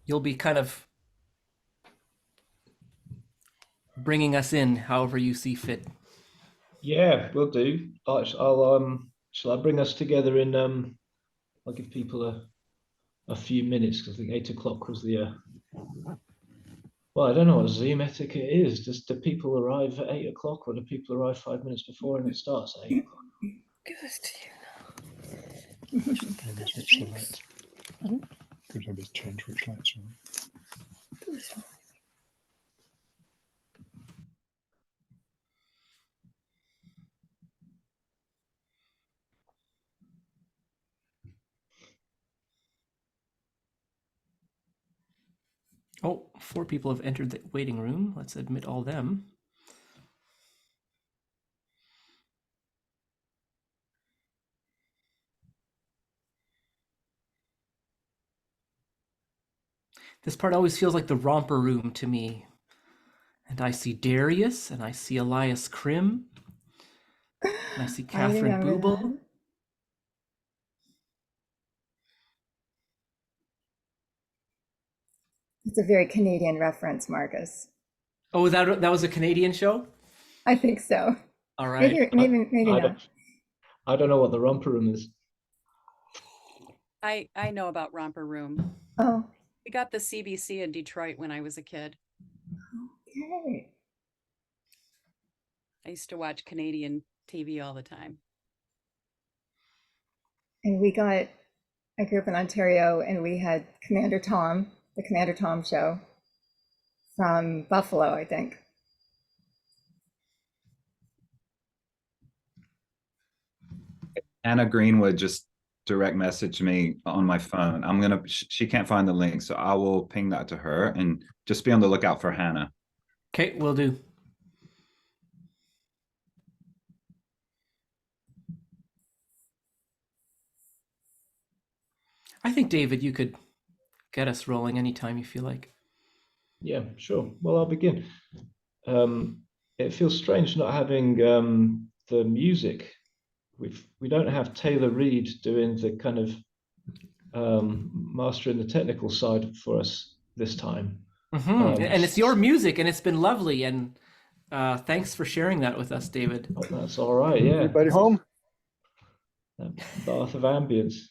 you'll be kind of bringing us in however you see fit. Yeah, we'll do. Shall I bring us together in I'll give people a few minutes because I think 8 o'clock was the well, I don't know what Zoom etiquette is. Do people arrive at 8 o'clock or do people arrive 5 minutes before and it starts at 8 o'clock? Give this to Maybe switch the lights. Could maybe change which lights are on. you. Oh, 4 people have entered the waiting room. Let's admit all them. This part always feels like the romper room to me. And I see Darius, and I see Elias Krim, and I see I Catherine remember Bubel. that. It's a very Canadian reference, Marcus. Oh, that was a Canadian show? I think so. All right. Maybe I not. don't I don't know what the romper room is. I know about Romper Room. Oh, We got the CBC in Detroit when I was a kid. okay. I used to watch Canadian TV all the time. And I grew up in Ontario and we had Commander Tom, the Commander Tom show from Buffalo, I think. Anna Greenwood just direct messaged me on my phone. She can't find the link, so I will ping that to her and just be on the lookout for Hannah. Okay, will do. I think, David, you could get us rolling anytime you feel like. Yeah, sure. Well, I'll begin. It feels strange not having the music. We don't have Taylor Reid doing the kind of mastering the technical side for us this time. And it's your music, and it's been lovely. And thanks for sharing that with us, David. That's all right. Yeah. Everybody home? Bath of ambience.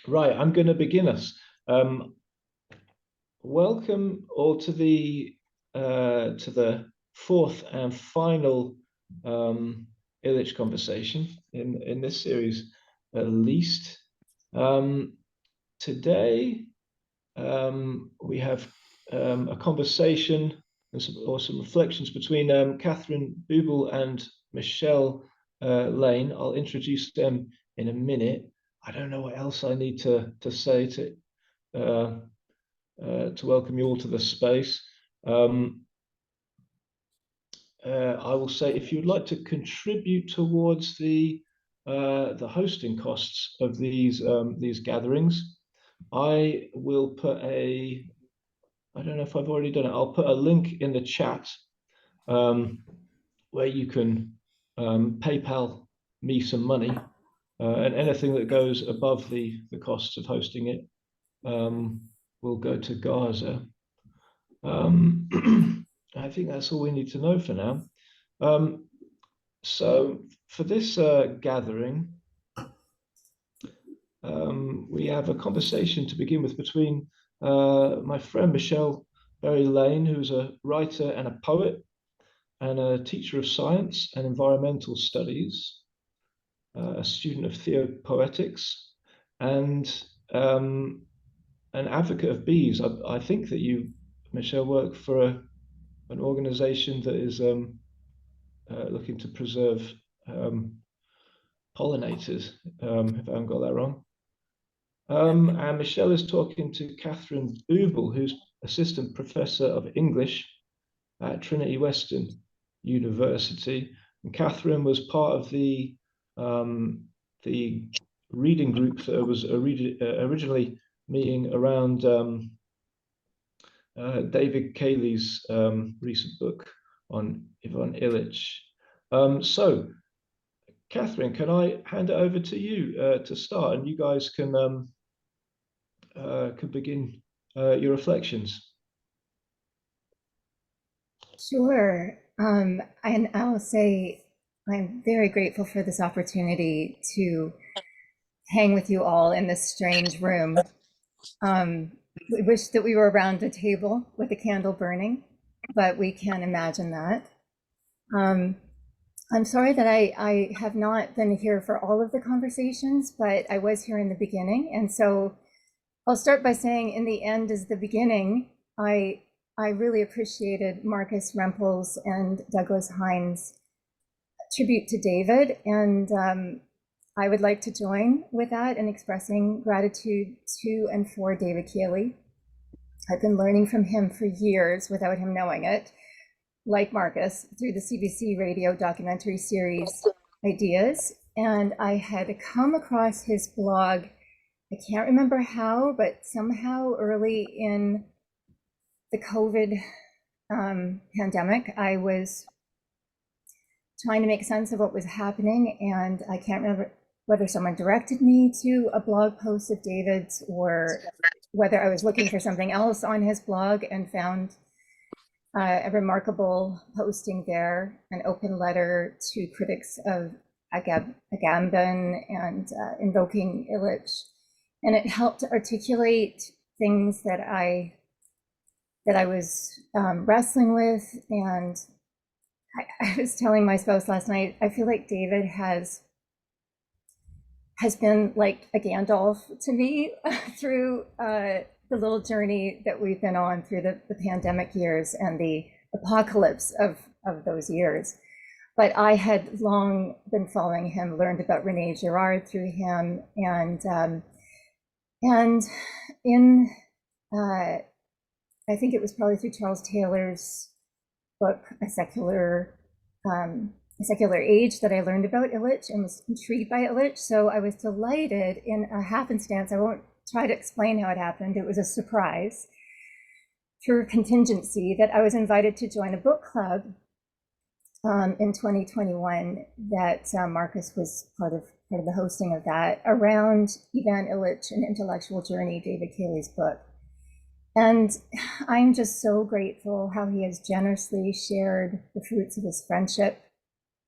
Right, I'm going to begin us. Welcome all to the fourth and final Illich conversation in this series, at least. Today, we have a conversation and some reflections between Katharine Bubel and Michelle Lane. I'll introduce them in a minute. I don't know what else I need to say to welcome you all to the space. I will say, if you'd like to contribute towards the hosting costs of these gatherings, I will put I don't know if I've already done it. I'll put a link in the chat where you can PayPal me some money, and anything that goes above the costs of hosting it will go to Gaza. I think that's all we need to know for now. So for this gathering, we have a conversation to begin with between my friend Michelle Berry Lane, who's a writer and a poet and a teacher of science and environmental studies, a student of theopoetics, and an advocate of bees. I think that you, Michelle, work for an organization that is looking to preserve pollinators, if I haven't got that wrong. And Michelle is talking to Katharine Bubel, who's assistant professor of English at Trinity Western University. And Katharine was part of the reading group that was originally meeting around David Cayley's recent book on Ivan Illich. So, Katharine, can I hand it over to you to start, and you guys can could begin your reflections. Sure. And I'll say I'm very grateful for this opportunity to hang with you all in this strange room. We wish that we were around a table with a candle burning, but we can't imagine that. I'm sorry that I have not been here for all of the conversations, but I was here in the beginning. And so I'll start by saying in the end is the beginning. I really appreciated Marcus Rempel's and Douglas Hines' tribute to David. And I would like to join with that in expressing gratitude to and for David Keeley. I've been learning from him for years without him knowing it, like Marcus, through the CBC radio documentary series Ideas. And I had come across his blog, I can't remember how, but somehow early in the COVID pandemic, I was trying to make sense of what was happening. And I can't remember whether someone directed me to a blog post of David's or whether I was looking for something else on his blog and found a remarkable posting there, an open letter to critics of Agamben and invoking Illich. And it helped to articulate things that I was wrestling with. And I was telling my spouse last night, I feel like David has been like a Gandalf to me through the little journey that we've been on through the pandemic years and the apocalypse of those years. But I had long been following him, learned about René Girard through him, and in I think it was probably through Charles Taylor's book, A Secular Age, that I learned about Illich and was intrigued by Illich. So I was delighted in a happenstance. I won't try to explain how it happened. It was a surprise through contingency that I was invited to join a book club in 2021 that Marcus was part of the hosting of that, around Ivan Illich, An Intellectual Journey, David Keeley's book. And I'm just so grateful how he has generously shared the fruits of his friendship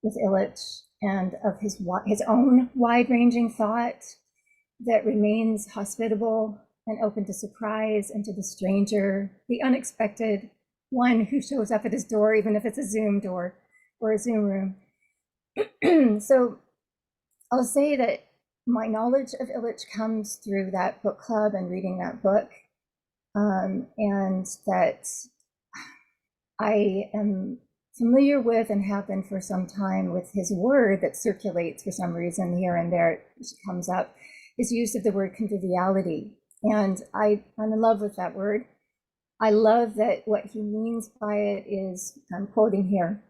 with Illich and of his own wide-ranging thought that remains hospitable and open to surprise and to the stranger, the unexpected one who shows up at his door, even if it's a Zoom door or a Zoom room. So I'll say that my knowledge of Illich comes through that book club and reading that book, and that I am familiar with and have been for some time with his word that circulates for some reason here and there, it comes up, his use of the word conviviality. And I'm in love with that word. I love that what he means by it is, I'm quoting here,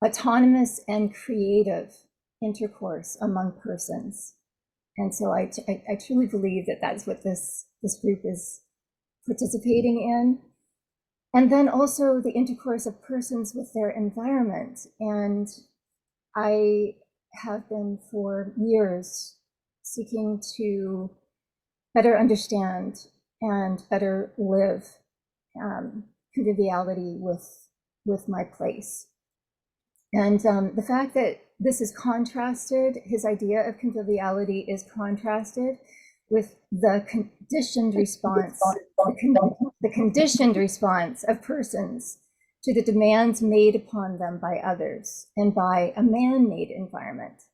autonomous and creative intercourse among persons. And so I truly believe that that's what this group is participating in. And then also the intercourse of persons with their environment. And I have been for years seeking to better understand and better live conviviality with my place. And the fact that this is contrasted, his idea of conviviality is contrasted with the conditioned response, the conditioned response of persons to the demands made upon them by others and by a man-made environment.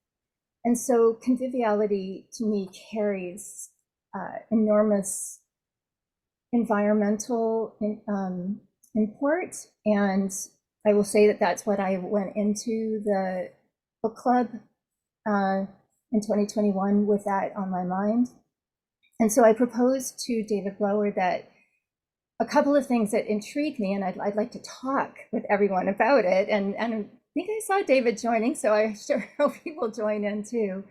And so conviviality to me carries enormous environmental import. And I will say that that's what I went into the book club in 2021 with that on my mind. And so I proposed to David Blower that a couple of things that intrigue me, and I'd like to talk with everyone about it. And I think I saw David joining, so I sure hope he will join in too.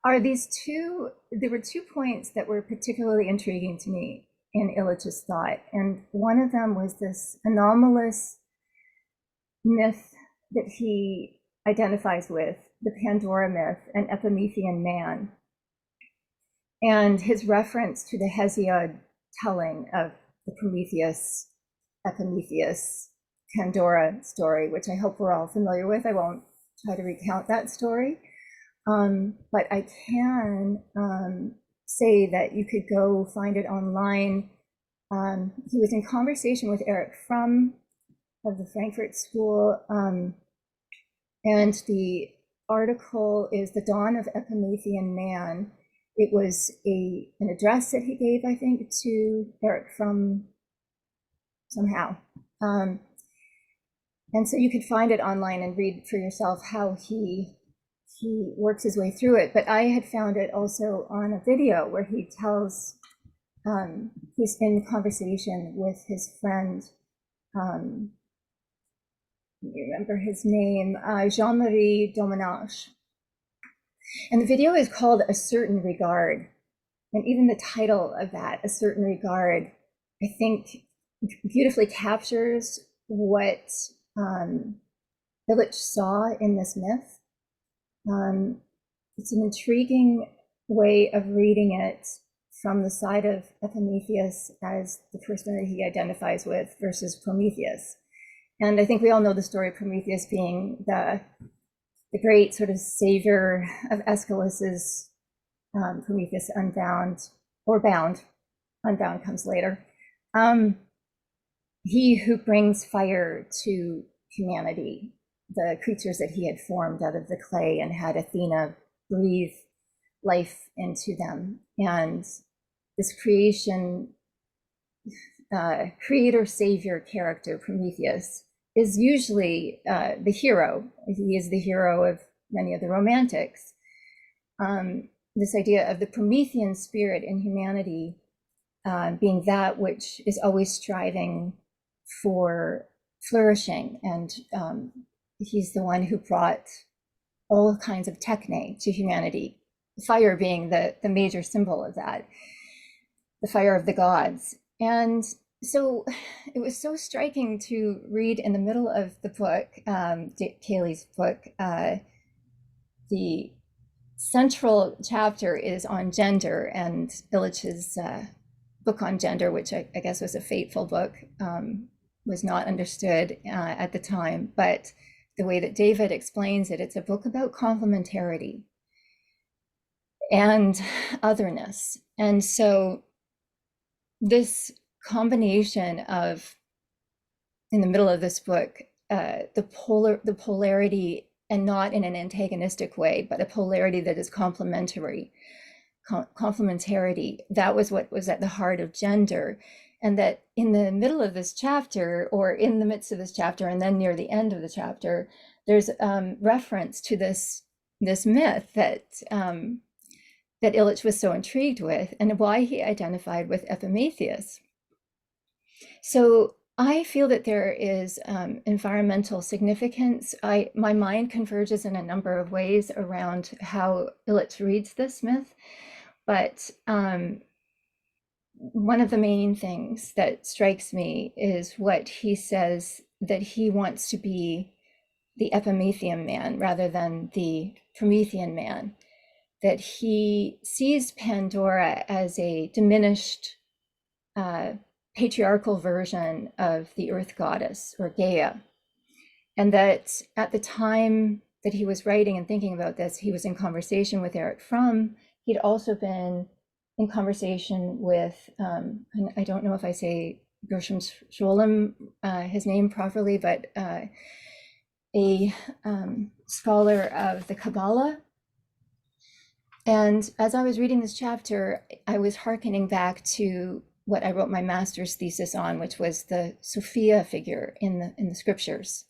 There were 2 points that were particularly intriguing to me in Illich's thought. And one of them was this anomalous myth that he identifies with, the Pandora myth, an Epimethean man. and his reference to the Hesiod telling of the Prometheus, Epimetheus, Pandora story, which I hope we're all familiar with. I won't try to recount that story, but I can say that you could go find it online. He was in conversation with Erich Fromm of the Frankfurt School, and the article is The Dawn of Epimethean Man. It was an address that he gave, I think, to Erich Fromm somehow. And so you could find it online and read for yourself how he works his way through it. But I had found it also on a video where he tells, he's in conversation with his friend, you remember his name, Jean-Marie Domenech. And the video is called A Certain Regard. And even the title of that, A Certain Regard, I think beautifully captures what Illich saw in this myth. It's an intriguing way of reading it from the side of Epimetheus as the person that he identifies with versus Prometheus. And I think we all know the story of Prometheus being the great sort of savior of Aeschylus's Prometheus Unbound, or Bound. Unbound comes later. He who brings fire to humanity, the creatures that he had formed out of the clay and had Athena breathe life into them. And this creator savior character, Prometheus, is usually the hero. He is the hero of many of the romantics. This idea of the Promethean spirit in humanity being that which is always striving for flourishing. And he's the one who brought all kinds of techne to humanity, fire being the major symbol of that, the fire of the gods. And so it was so striking to read in the middle of the book, Kaylee's book, the central chapter is on gender, and Illich's book on gender, which I guess was a fateful book, was not understood at the time. But the way that David explains it, it's a book about complementarity and otherness. And so this combination of, in the middle of this book, the polarity, and not in an antagonistic way, but a polarity that is complementarity, that was what was at the heart of gender. And that in the middle of this chapter, or in the midst of this chapter, and then near the end of the chapter, there's reference to this myth that Illich was so intrigued with, and why he identified with Epimetheus. So I feel that there is environmental significance. My mind converges in a number of ways around how Illich reads this myth, but one of the main things that strikes me is what he says, that he wants to be the Epimethean man rather than the Promethean man, that he sees Pandora as a diminished patriarchal version of the Earth Goddess, or Gaia, and that at the time that he was writing and thinking about this, he was in conversation with Erich Fromm. He'd also been in conversation with, and I don't know if I say Gershom Scholem, his name properly, but a scholar of the Kabbalah. And as I was reading this chapter, I was hearkening back to what I wrote my master's thesis on, which was the Sophia figure in the scriptures,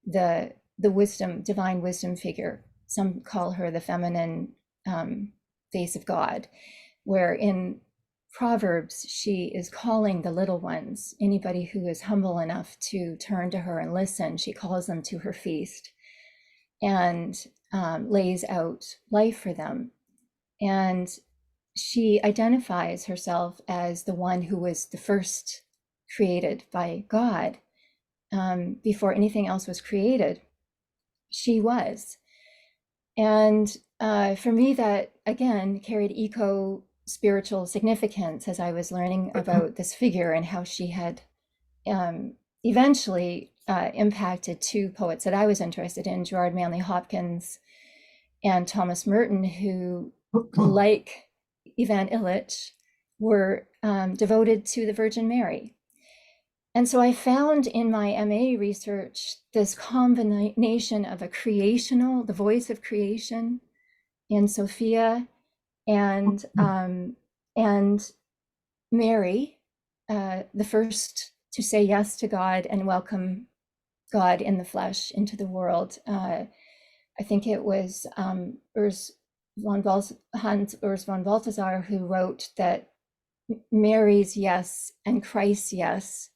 the wisdom, divine wisdom figure. Some call her the feminine face of God, where in Proverbs, she is calling the little ones, anybody who is humble enough to turn to her and listen, she calls them to her feast and lays out life for them. And she identifies herself as the one who was the first created by God. Before anything else was created, she was. And for me, that again carried echo spiritual significance as I was learning about this figure and how she had eventually impacted two poets that I was interested in, Gerard Manley Hopkins and Thomas Merton, who, like Ivan Illich, were devoted to the Virgin Mary. And so I found in my MA research this combination of the voice of creation in Sophia, and Mary, the first to say yes to God and welcome God in the flesh into the world. I think it was Hans Urs von Balthasar who wrote that Mary's yes and Christ's yes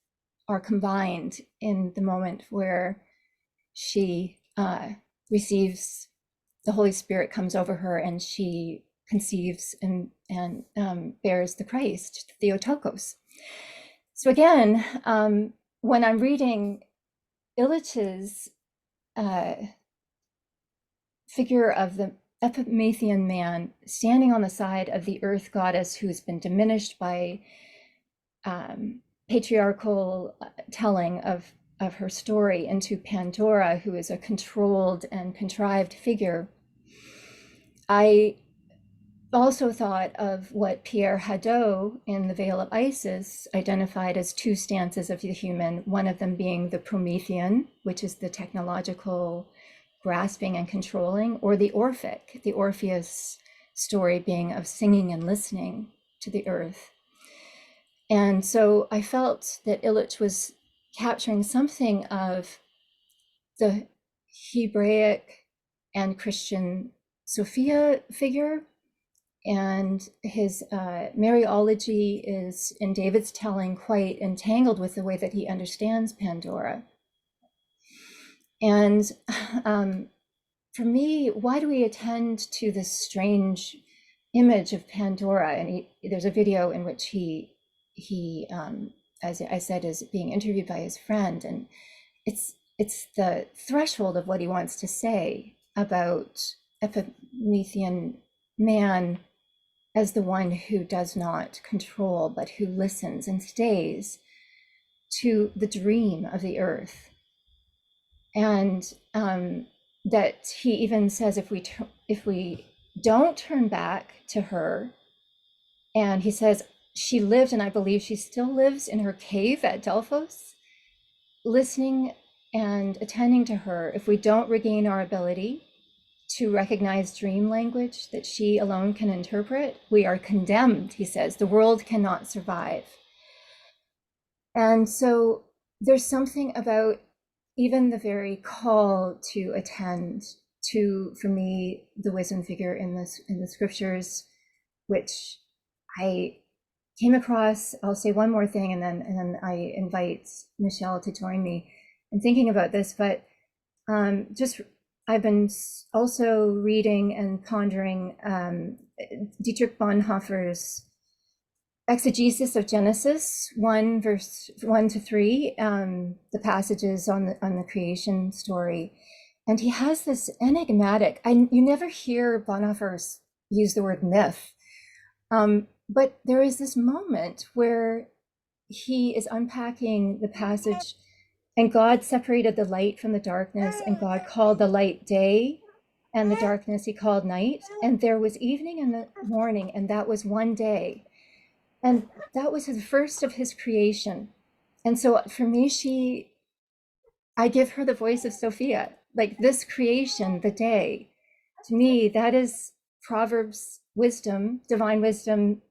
are combined in the moment where she receives, the Holy Spirit comes over her and she conceives and bears the Christ, Theotokos. So again, when I'm reading Illich's figure of the Epimethean man standing on the side of the earth goddess who's been diminished by patriarchal telling of her story into Pandora, who is a controlled and contrived figure, I also thought of what Pierre Hadot in The Veil of Isis identified as two stances of the human, one of them being the Promethean, which is the technological grasping and controlling, or the Orphic, the Orpheus story being of singing and listening to the earth. And so I felt that Illich was capturing something of the Hebraic and Christian Sophia figure, and his Mariology is, in David's telling, quite entangled with the way that he understands Pandora. And for me, why do we attend to this strange image of Pandora? And there's a video in which he, as I said, is being interviewed by his friend, and it's the threshold of what he wants to say about Epimethean man as the one who does not control, but who listens and stays to the dream of the earth. And that he even says, if we don't turn back to her, and he says she lived, and I believe she still lives in her cave at Delphos, listening and attending to her, if we don't regain our ability to recognize dream language that she alone can interpret, we are condemned, he says. The world cannot survive. And so there's something about even the very call to attend to, for me, the wisdom figure in the scriptures, which I came across. I'll say one more thing, and then I invite Michelle to join me in thinking about this. But I've been also reading and pondering Dietrich Bonhoeffer's exegesis of Genesis 1, verse 1 to 3, the passages on the creation story. And he has this enigmatic, you never hear Bonhoeffer use the word myth, but there is this moment where he is unpacking the passage, and God separated the light from the darkness, and God called the light day, and the darkness he called night. And there was evening and the morning, and that was one day. And that was the first of his creation. And so for me, I give her the voice of Sophia, like this creation, the day. To me, that is Proverbs wisdom, divine wisdom,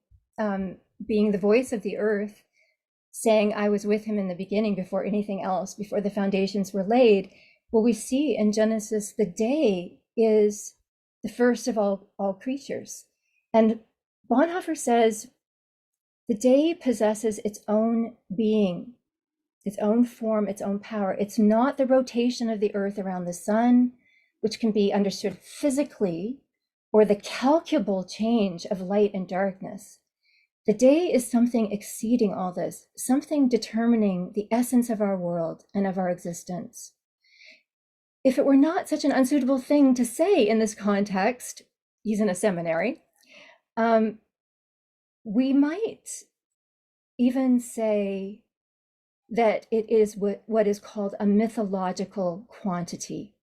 being the voice of the earth, saying, I was with him in the beginning before anything else, before the foundations were laid. Well, we see in Genesis, the day is the first of all creatures. And Bonhoeffer says, the day possesses its own being, its own form, its own power. It's not the rotation of the earth around the sun, which can be understood physically, or the calculable change of light and darkness. The day is something exceeding all this, something determining the essence of our world and of our existence. If it were not such an unsuitable thing to say in this context, he's in a seminary, we might even say that it is what is called a mythological quantity.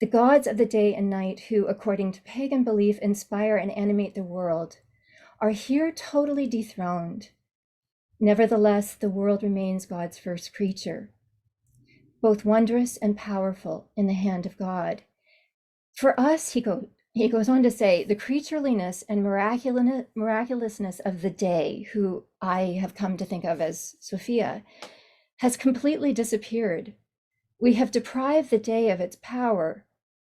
The gods of the day and night who, according to pagan belief, inspire and animate the world, are here totally dethroned. Nevertheless, the world remains God's first creature, both wondrous and powerful in the hand of God. For us, he goes on to say, the creatureliness and miraculousness of the day, who I have come to think of as Sophia, has completely disappeared. We have deprived the day of its power.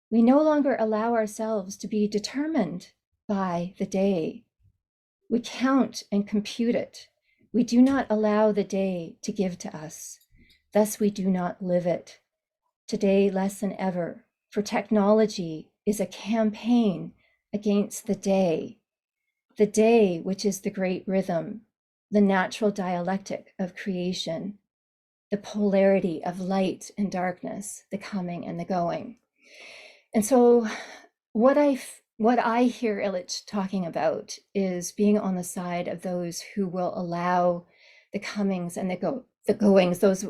We no longer allow ourselves to be determined by the day. We count and compute it. We do not allow the day to give to us. Thus, we do not live it. Today, less than ever, for technology is a campaign against the day, which is the great rhythm, the natural dialectic of creation, the polarity of light and darkness, the coming and the going. And so what I hear Illich talking about is being on the side of those who will allow the comings and the goings, those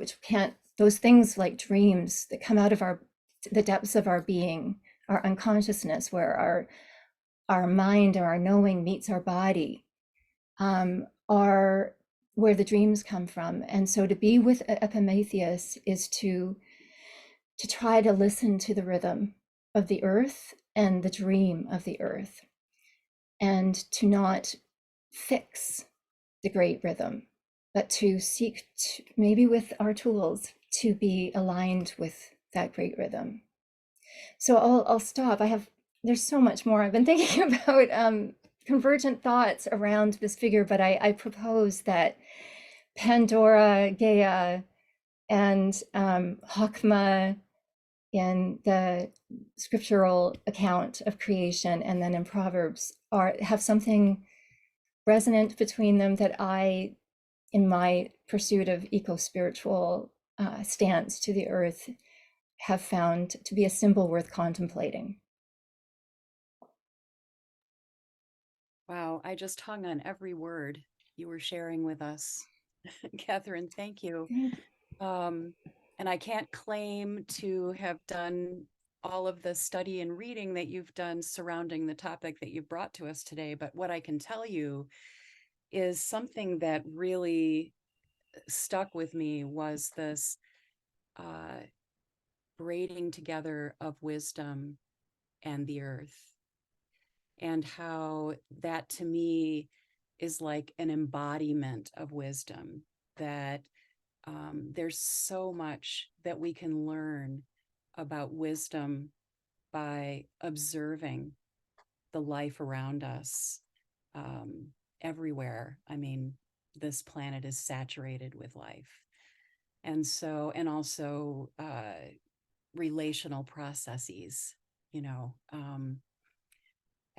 things like dreams that come out of the depths of our being, our unconsciousness, where our mind or our knowing meets our body, are where the dreams come from. And so to be with Epimetheus is to try to listen to the rhythm of the earth and the dream of the earth, and to not fix the great rhythm, but to seek to, maybe with our tools, to be aligned with that great rhythm. So I'll stop. There's so much more I've been thinking about, convergent thoughts around this figure, but I propose that Pandora, Gaia, and Chokmah in the scriptural account of creation, and then in Proverbs, have something resonant between them that I, in my pursuit of eco-spiritual stance to the earth, have found to be a symbol worth contemplating. Wow, I just hung on every word you were sharing with us. Katherine, thank you. And I can't claim to have done all of the study and reading that you've done surrounding the topic that you've brought to us today, but what I can tell you is something that really stuck with me was this braiding together of wisdom and the earth, and how that to me is like an embodiment of wisdom, that there's so much that we can learn about wisdom by observing the life around us everywhere. I mean, this planet is saturated with life. And so, and also relational processes,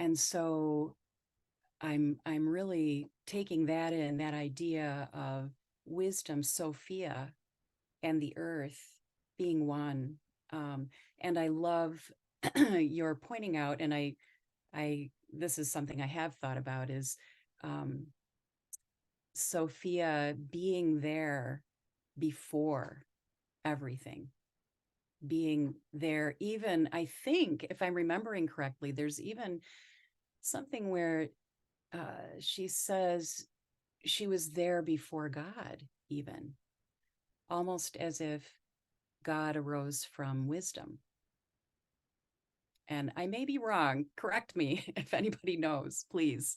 and so I'm really taking that in, that idea of wisdom, Sophia, and the earth being one. And I love your pointing out, and I this is something I have thought about, is Sophia being there before everything, being there. Even, I think, if I'm remembering correctly, there's even something where she says she was there before God, even, almost as if God arose from wisdom. And I may be wrong. Correct me if anybody knows, please.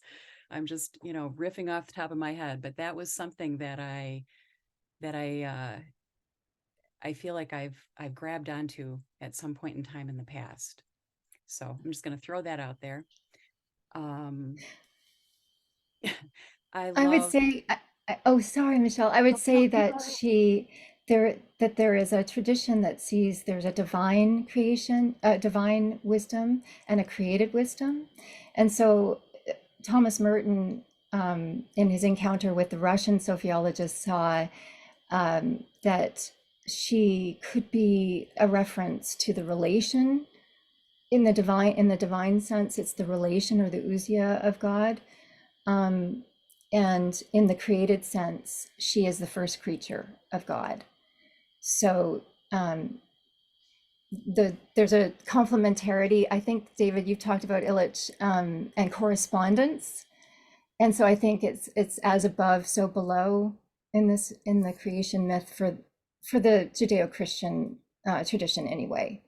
I'm just, riffing off the top of my head, but that was something that I feel like I've grabbed onto at some point in time in the past. So I'm just going to throw that out there. I would say, oh, sorry, Michelle. I would say that there is a tradition that sees there's a divine creation, a divine wisdom, and a created wisdom. And so Thomas Merton, in his encounter with the Russian sophiologist, saw that she could be a reference to the relation in the divine sense. It's the relation or the ousia of God. And in the created sense, she is the first creature of God. So there's a complementarity. I think, David, you've talked about Illich and correspondence. And so I think it's as above, so below in the creation myth for the Judeo-Christian tradition anyway.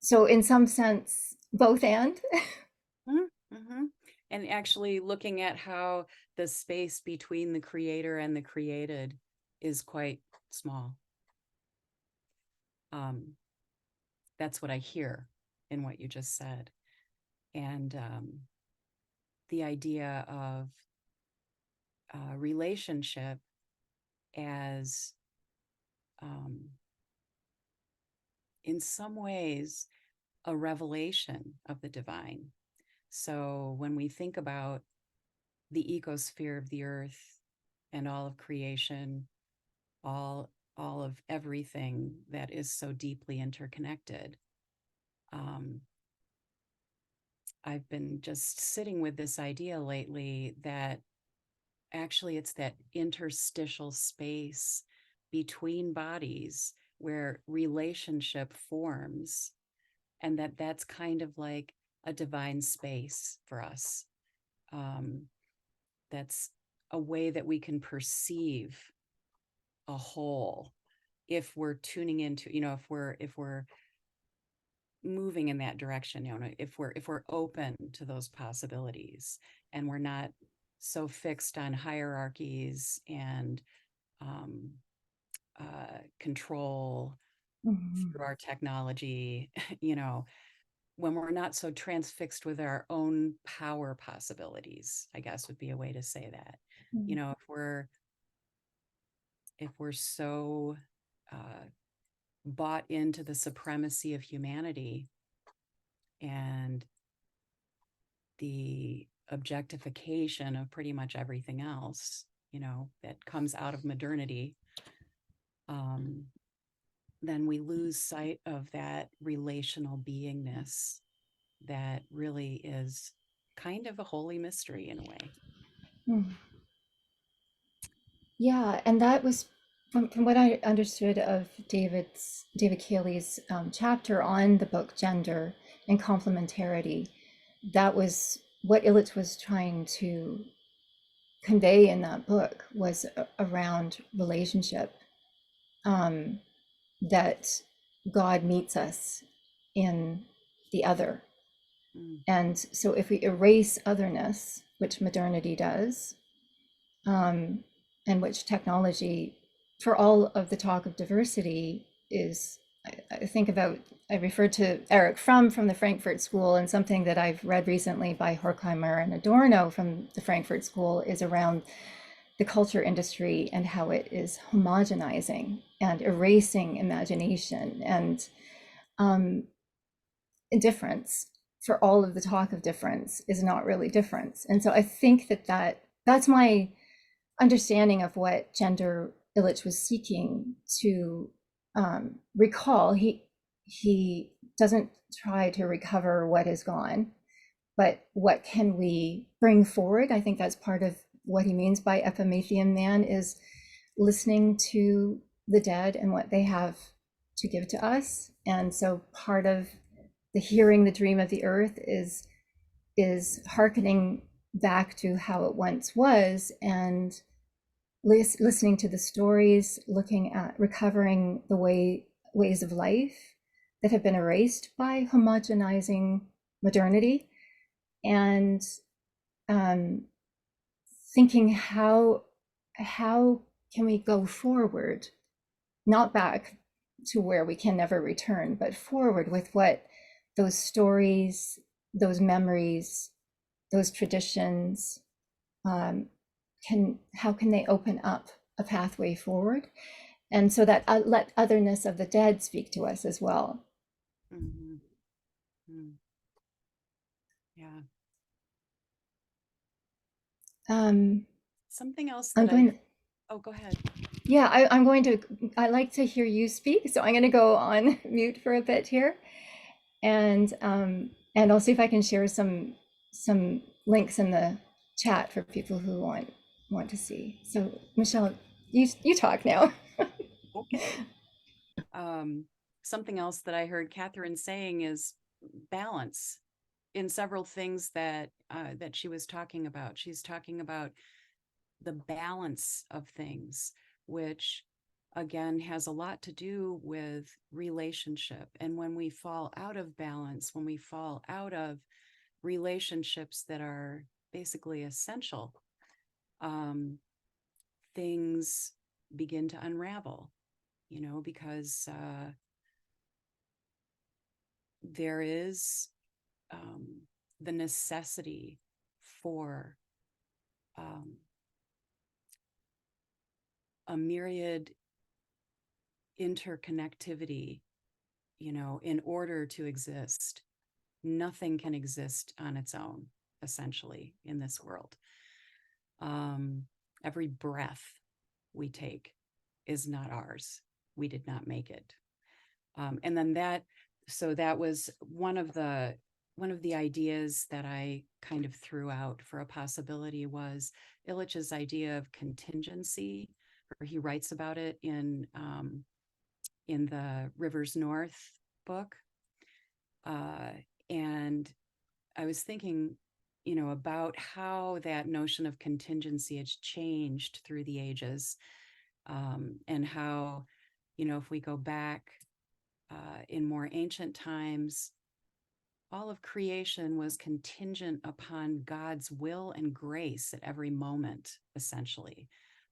So in some sense, both and. Mm-hmm. And actually looking at how the space between the creator and the created is quite small. That's what I hear in what you just said. And the idea of relationship as in some ways a revelation of the divine. So when we think about the ecosphere of the earth and all of creation, all of everything that is so deeply interconnected, I've been just sitting with this idea lately that actually it's that interstitial space between bodies where relationship forms, and that's kind of like a divine space for us. That's a way that we can perceive a whole if we're tuning into, if we're moving in that direction, if we're open to those possibilities, and we're not so fixed on hierarchies and control through our technology, when we're not so transfixed with our own power possibilities, I guess would be a way to say that. If we're so bought into the supremacy of humanity and the objectification of pretty much everything else, that comes out of modernity, then we lose sight of that relational beingness that really is kind of a holy mystery in a way. Yeah, and that was from what I understood of David Cayley's chapter on the book Gender and Complementarity. That was what Illich was trying to convey in that book, was around relationship, that God meets us in the other. And so if we erase otherness, which modernity does, and which technology, for all of the talk of diversity, is, I referred to Erich Fromm from the Frankfurt School, and something that I've read recently by Horkheimer and Adorno from the Frankfurt School is around the culture industry and how it is homogenizing and erasing imagination and difference. For all of the talk of difference is not really difference. And so I think that's my understanding of what Gender Illich was seeking to recall. He doesn't try to recover what is gone, but what can we bring forward? I think that's part of what he means by Epimethean man, is listening to the dead and what they have to give to us. And so part of the hearing the dream of the earth is hearkening back to how it once was, and listening to the stories, looking at recovering the ways of life that have been erased by homogenizing modernity, and thinking how can we go forward, not back to where we can never return, but forward with what those stories, those memories, those traditions, how can they open up a pathway forward? And so that let otherness of the dead speak to us as well. Yeah. Something else that go ahead. Yeah, I like to hear you speak, so I'm going to go on mute for a bit here, and I'll see if I can share some links in the chat for people who want to see. So Michelle, you talk now. Okay. Something else that I heard Katharine saying is balance in several things that that she was talking about. She's talking about the balance of things, which again has a lot to do with relationship. And when we fall out of balance, when we fall out of relationships that are basically essential, things begin to unravel, because there is the necessity for a myriad interconnectivity, in order to exist. Nothing can exist on its own, essentially, in this world. Every breath we take is not ours. We did not make it. And then that was one of the ideas that I kind of threw out for a possibility was Illich's idea of contingency, or he writes about it in the Rivers North book. And I was thinking, about how that notion of contingency has changed through the ages, and how, if we go back in more ancient times, all of creation was contingent upon God's will and grace at every moment, essentially.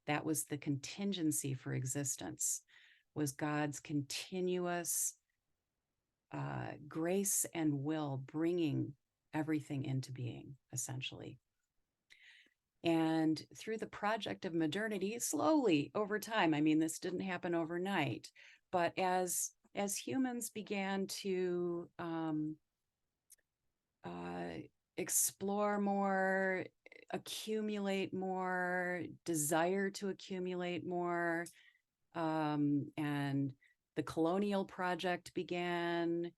That was the contingency for existence, was God's continuous grace and will bringing everything into being, essentially. And through the project of modernity, slowly over time, I mean, this didn't happen overnight, but as humans began to explore more, accumulate more, desire to accumulate more, and the colonial project began,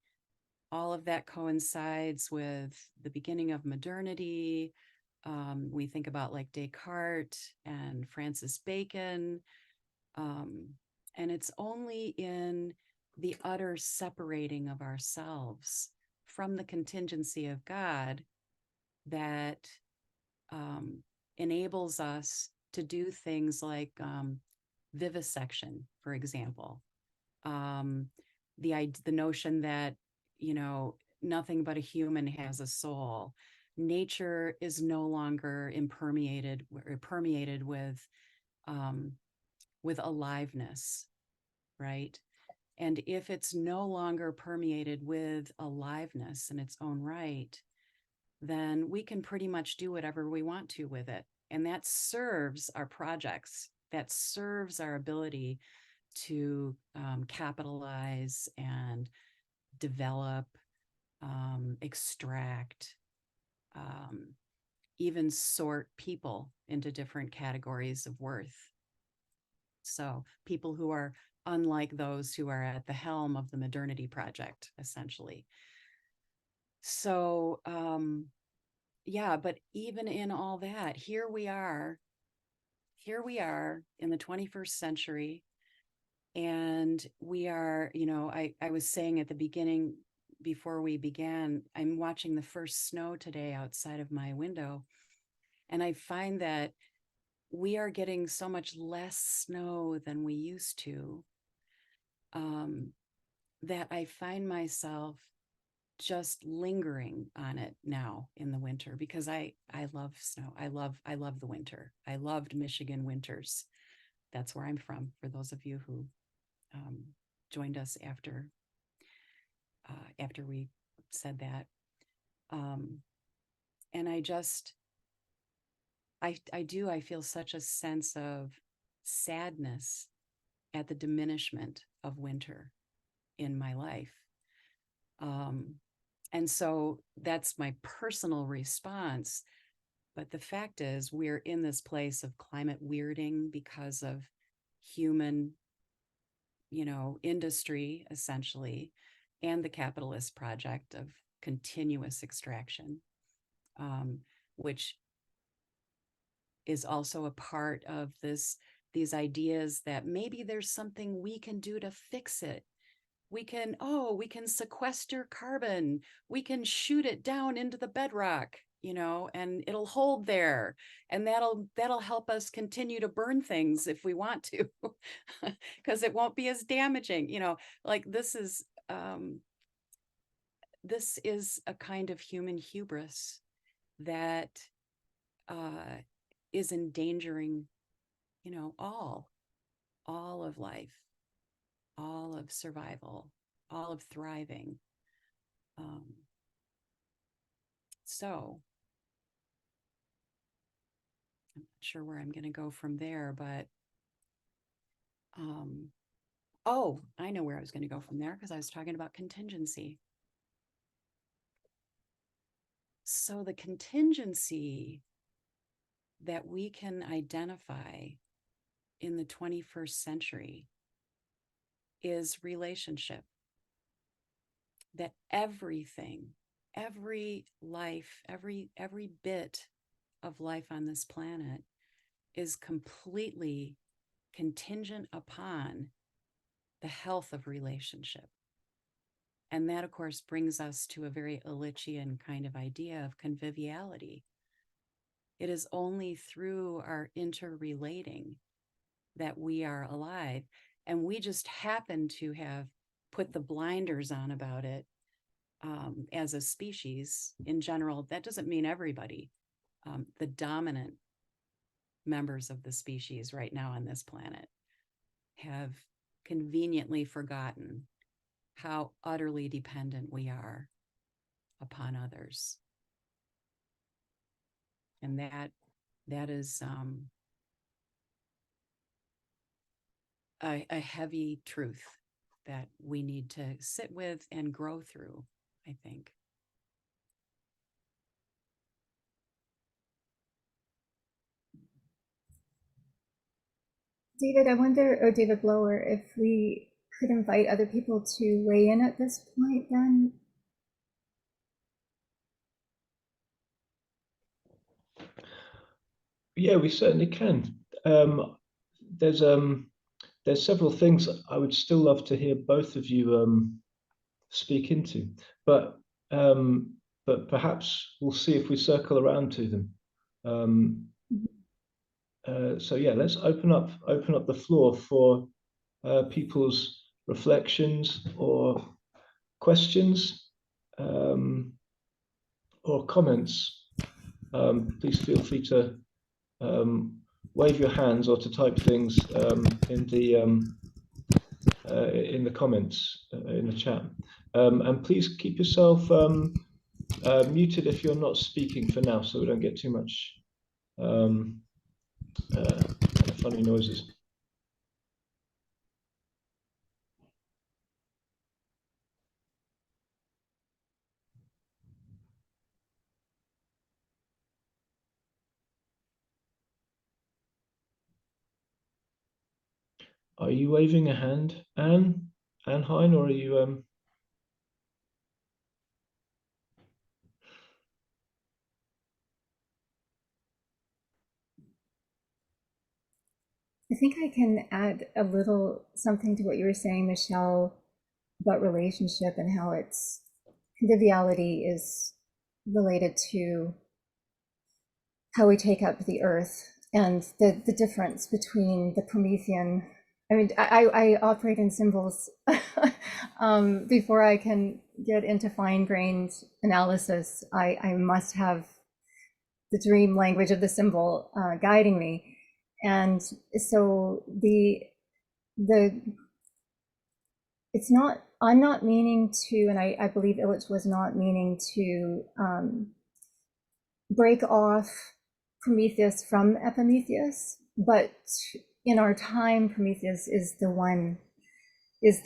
all of that coincides with the beginning of modernity. We think about like Descartes and Francis Bacon, and it's only in the utter separating of ourselves from the contingency of God that enables us to do things like vivisection, for example. The notion that, nothing but a human has a soul. Nature is no longer permeated with aliveness, right? And if it's no longer permeated with aliveness in its own right, then we can pretty much do whatever we want to with it. And that serves our projects. That serves our ability to capitalize and develop, extract, even sort people into different categories of worth. So people who are unlike those who are at the helm of the modernity project, essentially. So, yeah, but even in all that, here we are in the 21st century, and we are, I was saying at the beginning, before we began, I'm watching the first snow today outside of my window, and I find that we are getting so much less snow than we used to, that I find myself just lingering on it now in the winter, because I love snow. I love the winter. I loved Michigan winters. That's where I'm from, for those of you who joined us after we said that. And I feel such a sense of sadness at the diminishment of winter in my life. And so that's my personal response. But the fact is, we're in this place of climate weirding because of human, industry, essentially, and the capitalist project of continuous extraction, which is also a part of these ideas that maybe there's something we can do to fix it. We can sequester carbon. We can shoot it down into the bedrock, and it'll hold there. And that'll help us continue to burn things if we want to, because it won't be as damaging, like this is a kind of human hubris that is endangering, all of life, all of survival, all of thriving. So I'm not sure where I'm going to go from there, but I know where I was going to go from there, because I was talking about contingency. So the contingency that we can identify in the 21st century is relationship. That everything, every life, every bit of life on this planet is completely contingent upon the health of relationship. And that, of course, brings us to a very Illichian kind of idea of conviviality. It is only through our interrelating that we are alive. And we just happen to have put the blinders on about it as a species in general. That doesn't mean everybody. The dominant members of the species right now on this planet have conveniently forgotten how utterly dependent we are upon others. And that is a heavy truth that we need to sit with and grow through, I think. David, I wonder, or David Blower, if we could invite other people to weigh in at this point then. Yeah, we certainly can. There's several things I would still love to hear both of you speak into, but perhaps we'll see if we circle around to them. So yeah, let's open up the floor for people's reflections or questions or comments. Please feel free to wave your hands or to type things in the comments in the chat. And please keep yourself muted if you're not speaking for now, so we don't get too much kind of funny noises. Are you waving a hand, Anne Hein, or are you I think I can add a little something to what you were saying, Michelle, about relationship and how it's conviviality is related to how we take up the earth and the difference between the Promethean. I mean, I operate in symbols before I can get into fine-grained analysis. I must have the dream language of the symbol guiding me. And so it's not, I'm not meaning to, and I believe Illich was not meaning to break off Prometheus from Epimetheus, but in our time, Prometheus is the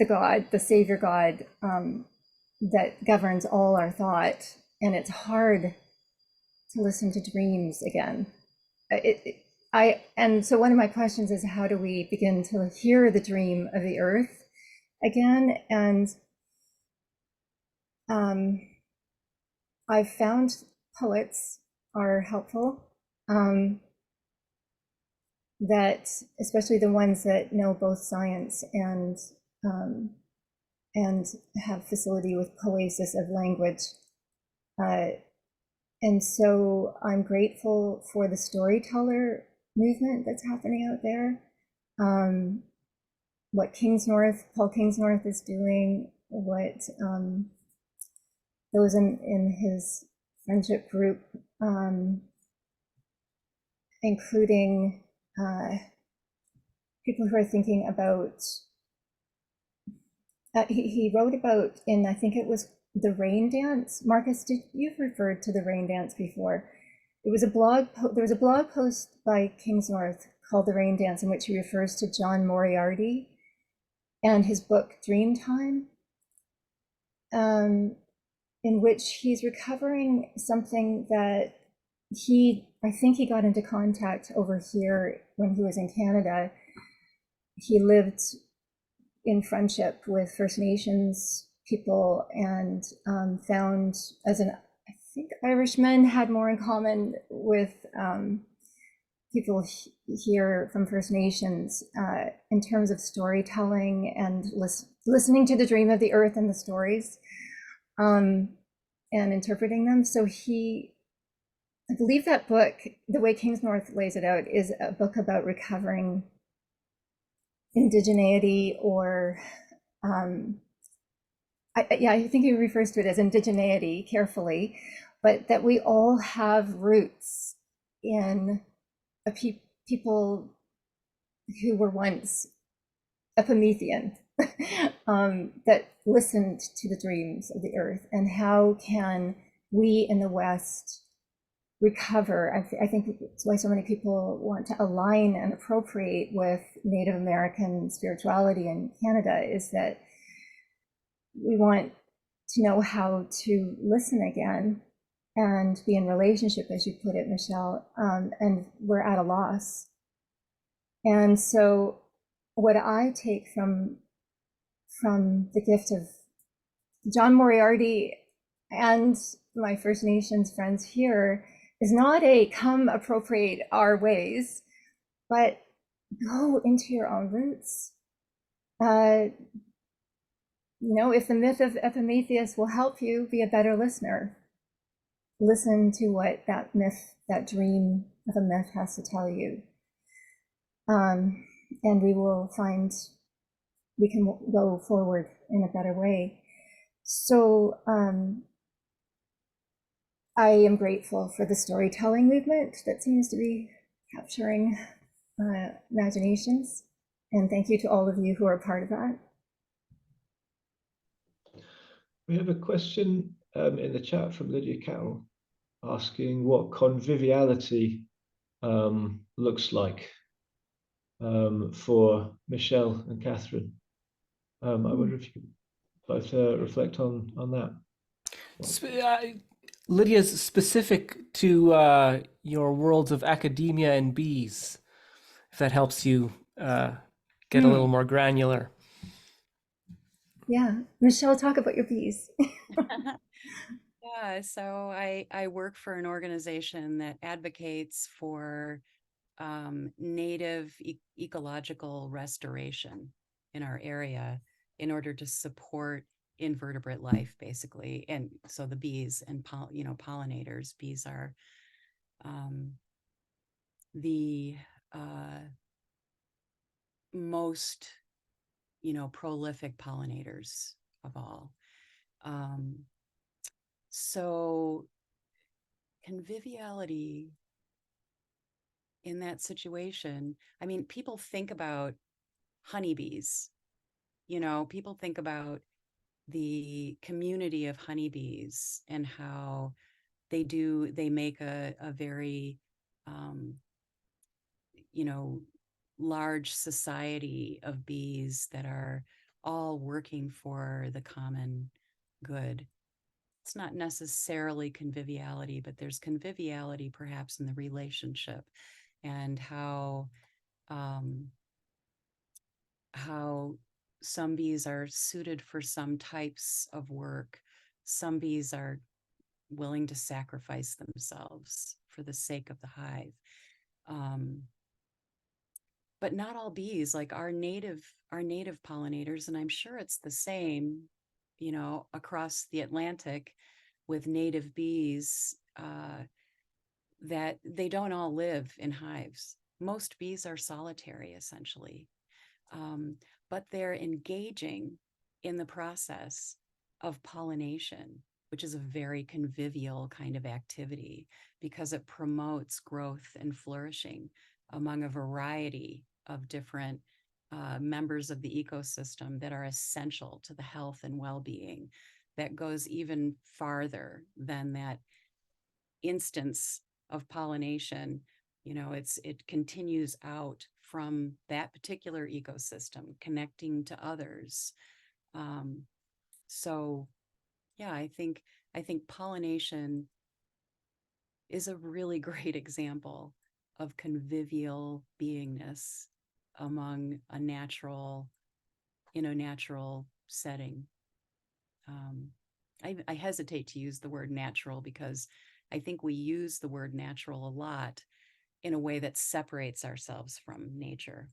God, the savior God that governs all our thought. And it's hard to listen to dreams again. And so one of my questions is, how do we begin to hear the dream of the earth again? And I've found poets are helpful. that, especially the ones that know both science and have facility with poesis of language. And so I'm grateful for the storyteller movement that's happening out there. What Paul Kingsnorth is doing, what those in his friendship group, including people who are thinking about, he wrote about in, I think it was the rain dance. Marcus, you've referred to the rain dance before. It was there was a blog post by Kingsnorth called The Rain Dance, in which he refers to John Moriarty and his book Dreamtime, in which he's recovering something that I think he got into contact over here when he was in Canada. He lived in friendship with First Nations people and found, as I think Irishmen had more in common with people here from First Nations in terms of storytelling and listening to the dream of the earth and the stories and interpreting them. So I believe that book, the way Kingsnorth lays it out, is a book about recovering indigeneity, or I think he refers to it as indigeneity carefully, but that we all have roots in people who were once Epimethean, that listened to the dreams of the earth. And how can we in the West recover? I think it's why so many people want to align and appropriate with Native American spirituality in Canada, is that we want to know how to listen again and be in relationship, as you put it, Michelle, and we're at a loss. And so what I take from the gift of John Moriarty and my First Nations friends here is not a come appropriate our ways, but go into your own roots. If the myth of Epimetheus will help you be a better listener, listen to what that dream of a myth has to tell you. And we will find we can go forward in a better way. So I am grateful for the storytelling movement that seems to be capturing imaginations. And thank you to all of you who are part of that. We have a question in the chat from Lydia Carroll asking what conviviality looks like for Michelle and Katharine. I wonder if you could both reflect on that. Lydia's specific to your worlds of academia and bees, if that helps you get a little more granular. Yeah, Michelle, talk about your bees. Yeah, so I work for an organization that advocates for native ecological restoration in our area in order to support invertebrate life, basically. And so the bees and pollinators. Bees are the most prolific pollinators of all. So conviviality in that situation, I mean, people think about honeybees, people think about the community of honeybees and how they make a very, large society of bees that are all working for the common good. It's not necessarily conviviality, but there's conviviality perhaps in the relationship and how some bees are suited for some types of work. Some bees are willing to sacrifice themselves for the sake of the hive. but not all bees, like our native pollinators, and I'm sure it's the same, you know, across the Atlantic with native bees, that they don't all live in hives. Most bees are solitary, essentially, but they're engaging in the process of pollination, which is a very convivial kind of activity because it promotes growth and flourishing among a variety of different members of the ecosystem that are essential to the health and well-being, that goes even farther than that instance of pollination. You know, it continues out from that particular ecosystem, connecting to others. So yeah, I think pollination is a really great example of convivial beingness among in a natural setting. I hesitate to use the word natural because I think we use the word natural a lot in a way that separates ourselves from nature.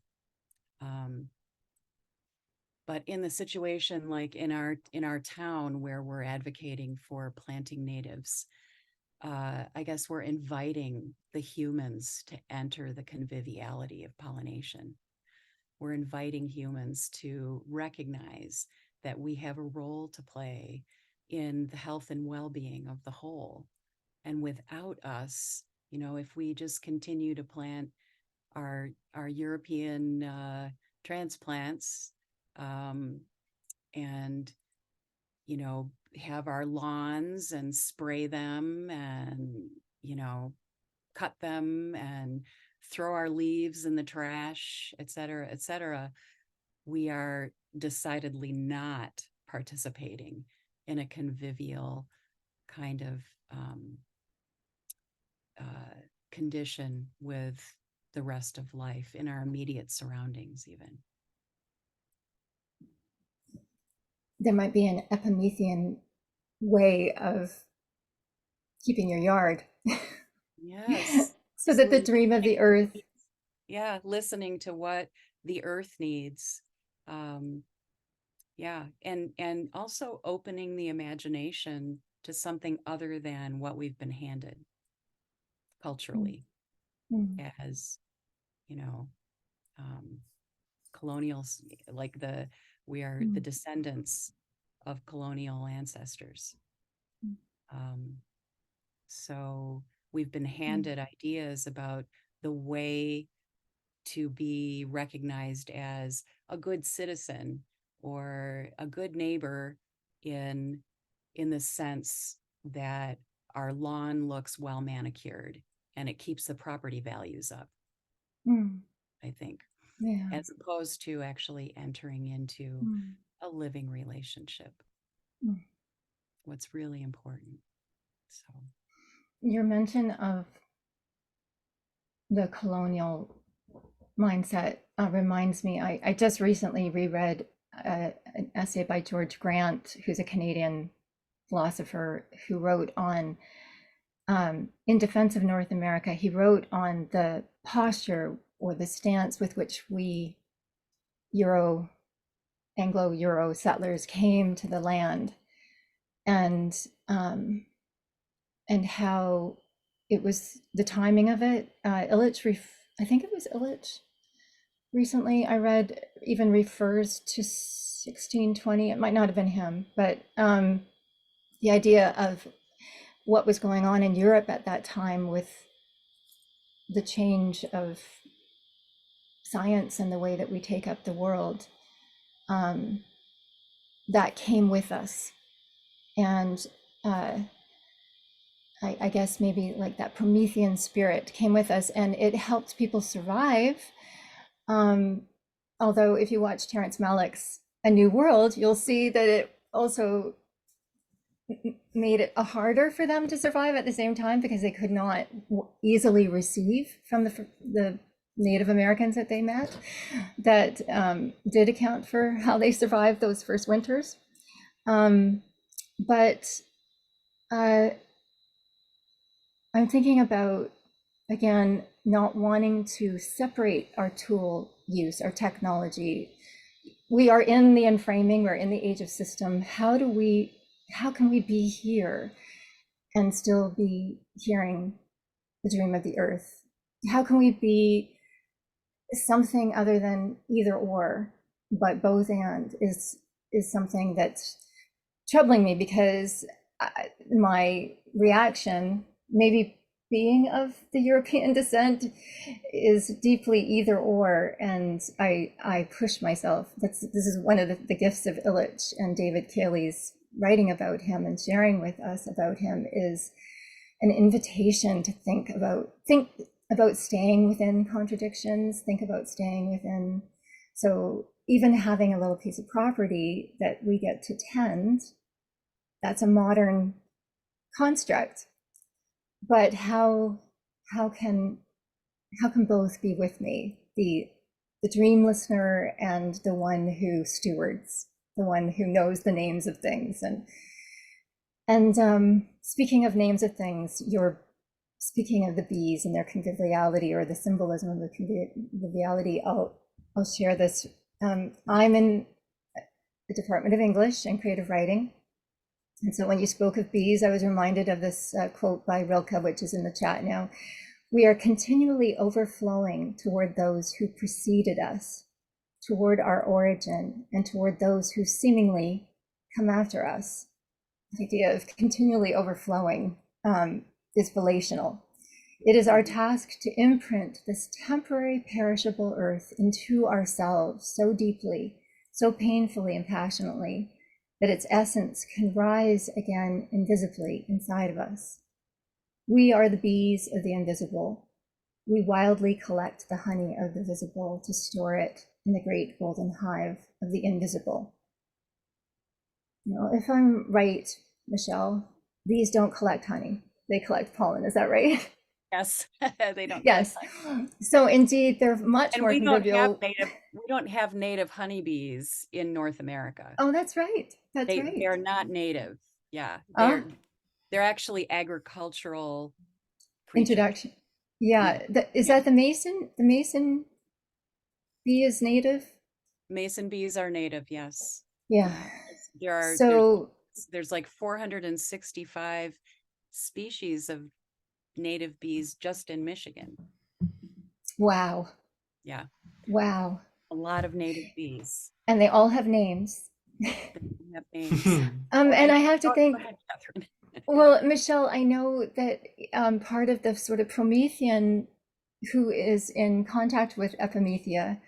But in the situation like in our town where we're advocating for planting natives, I guess we're inviting the humans to enter the conviviality of pollination. We're inviting humans to recognize that we have a role to play in the health and well-being of the whole. And without us, you know, if we just continue to plant our European transplants, and, you know, have our lawns and spray them and, you know, cut them and throw our leaves in the trash, et cetera, we are decidedly not participating in a convivial kind of condition with the rest of life in our immediate surroundings even. There might be an Epimethean way of keeping your yard. Yes. So that the dream of the earth. Yeah, listening to what the earth needs. Yeah, and also opening the imagination to something other than what we've been handed culturally as, you know, colonials, like we are the descendants of colonial ancestors. So we've been handed ideas about the way to be recognized as a good citizen or a good neighbor in the sense that our lawn looks well manicured and it keeps the property values up, I think, as opposed to actually entering into a living relationship. What's really important. So your mention of the colonial mindset reminds me, I just recently reread an essay by George Grant, who's a Canadian philosopher, who wrote on, in defense of North America, he wrote on the posture or the stance with which we Anglo-Euro settlers came to the land, and how it was the timing of it. Illich, I think it was Illich, recently I read, even refers to 1620. It might not have been him, but the idea of what was going on in Europe at that time with the change of science and the way that we take up the world, that came with us. And I guess maybe like that Promethean spirit came with us, and it helped people survive. Although if you watch Terrence Malick's A New World, you'll see that it also made it harder for them to survive at the same time, because they could not easily receive from the Native Americans that they met, that did account for how they survived those first winters. But I'm thinking about, again, not wanting to separate our tool use, our technology. We are in the enframing, we're in the age of system. How can we be here and still be hearing the dream of the earth? How can we be something other than either or, but both and is something that's troubling me, because my reaction, maybe being of the European descent, is deeply either or, and I push myself. This is one of the gifts of Illich and David Cayley's writing about him and sharing with us about him, is an invitation to think about staying within contradictions, think about staying within. So even having a little piece of property that we get to tend, that's a modern construct. But how can both be with me? The dream listener and the one who stewards, the one who knows the names of things. And speaking of names of things, you're speaking of the bees and their conviviality, or the symbolism of the conviviality. I'll share this. I'm in the Department of English and Creative Writing. And so when you spoke of bees, I was reminded of this quote by Rilke, which is in the chat now. We are continually overflowing toward those who preceded us, toward our origin, and toward those who seemingly come after us. The idea of continually overflowing is relational. It is our task to imprint this temporary perishable earth into ourselves so deeply, so painfully and passionately, that its essence can rise again invisibly inside of us. We are the bees of the invisible. We wildly collect the honey of the visible to store it in the great golden hive of the invisible. If I'm right, Michelle, bees don't collect honey, they collect pollen, is that right? Yes, they don't. Yes. So indeed, they're much more convivial. We don't have native honeybees in North America. Oh, that's right. That's right. They're not native. Yeah, they're actually agricultural creatures. Introduction. Yeah. Is that the mason? The mason bee is native? Mason bees are native, yes. Yeah. There's like 465 species of native bees just in Michigan. Wow. Yeah. Wow. A lot of native bees. And they all have names. They have names. And I have to think, go ahead, Katharine. Well, Michelle, I know that part of the sort of Promethean who is in contact with Epimethean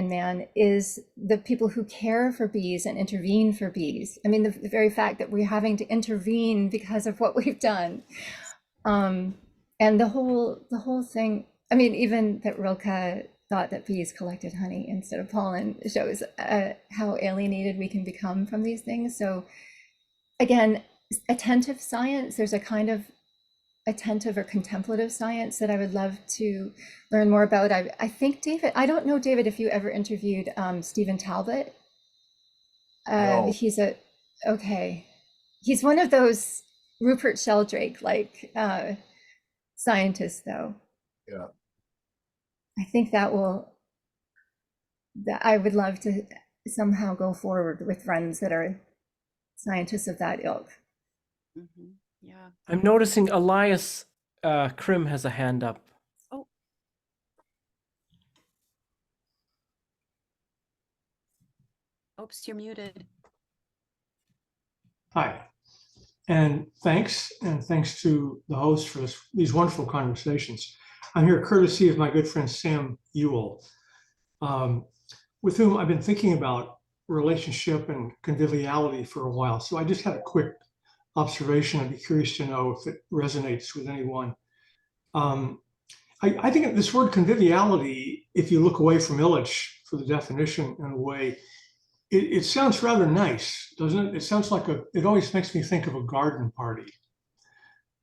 man is the people who care for bees and intervene for bees. I mean, the very fact that we're having to intervene because of what we've done. And the whole thing, I mean, even that Rilke thought that bees collected honey instead of pollen shows how alienated we can become from these things. So again, attentive science, there's a kind of attentive or contemplative science that I would love to learn more about. I think, David, I don't know, David, if you ever interviewed Stephen Talbot. No. He's one of those Rupert Sheldrake like scientists, though. Yeah. I think that I would love to somehow go forward with friends that are scientists of that ilk. Mm-hmm. Yeah. I'm noticing Elias Krim has a hand up. Oh. Oops, you're muted. Hi, and thanks to the host for these wonderful conversations. I'm here courtesy of my good friend Sam Ewell, with whom I've been thinking about relationship and conviviality for a while. So I just had a quick observation. I'd be curious to know if it resonates with anyone. I think this word conviviality, if you look away from Illich for the definition in a way, it sounds rather nice, doesn't it? It sounds like it always makes me think of a garden party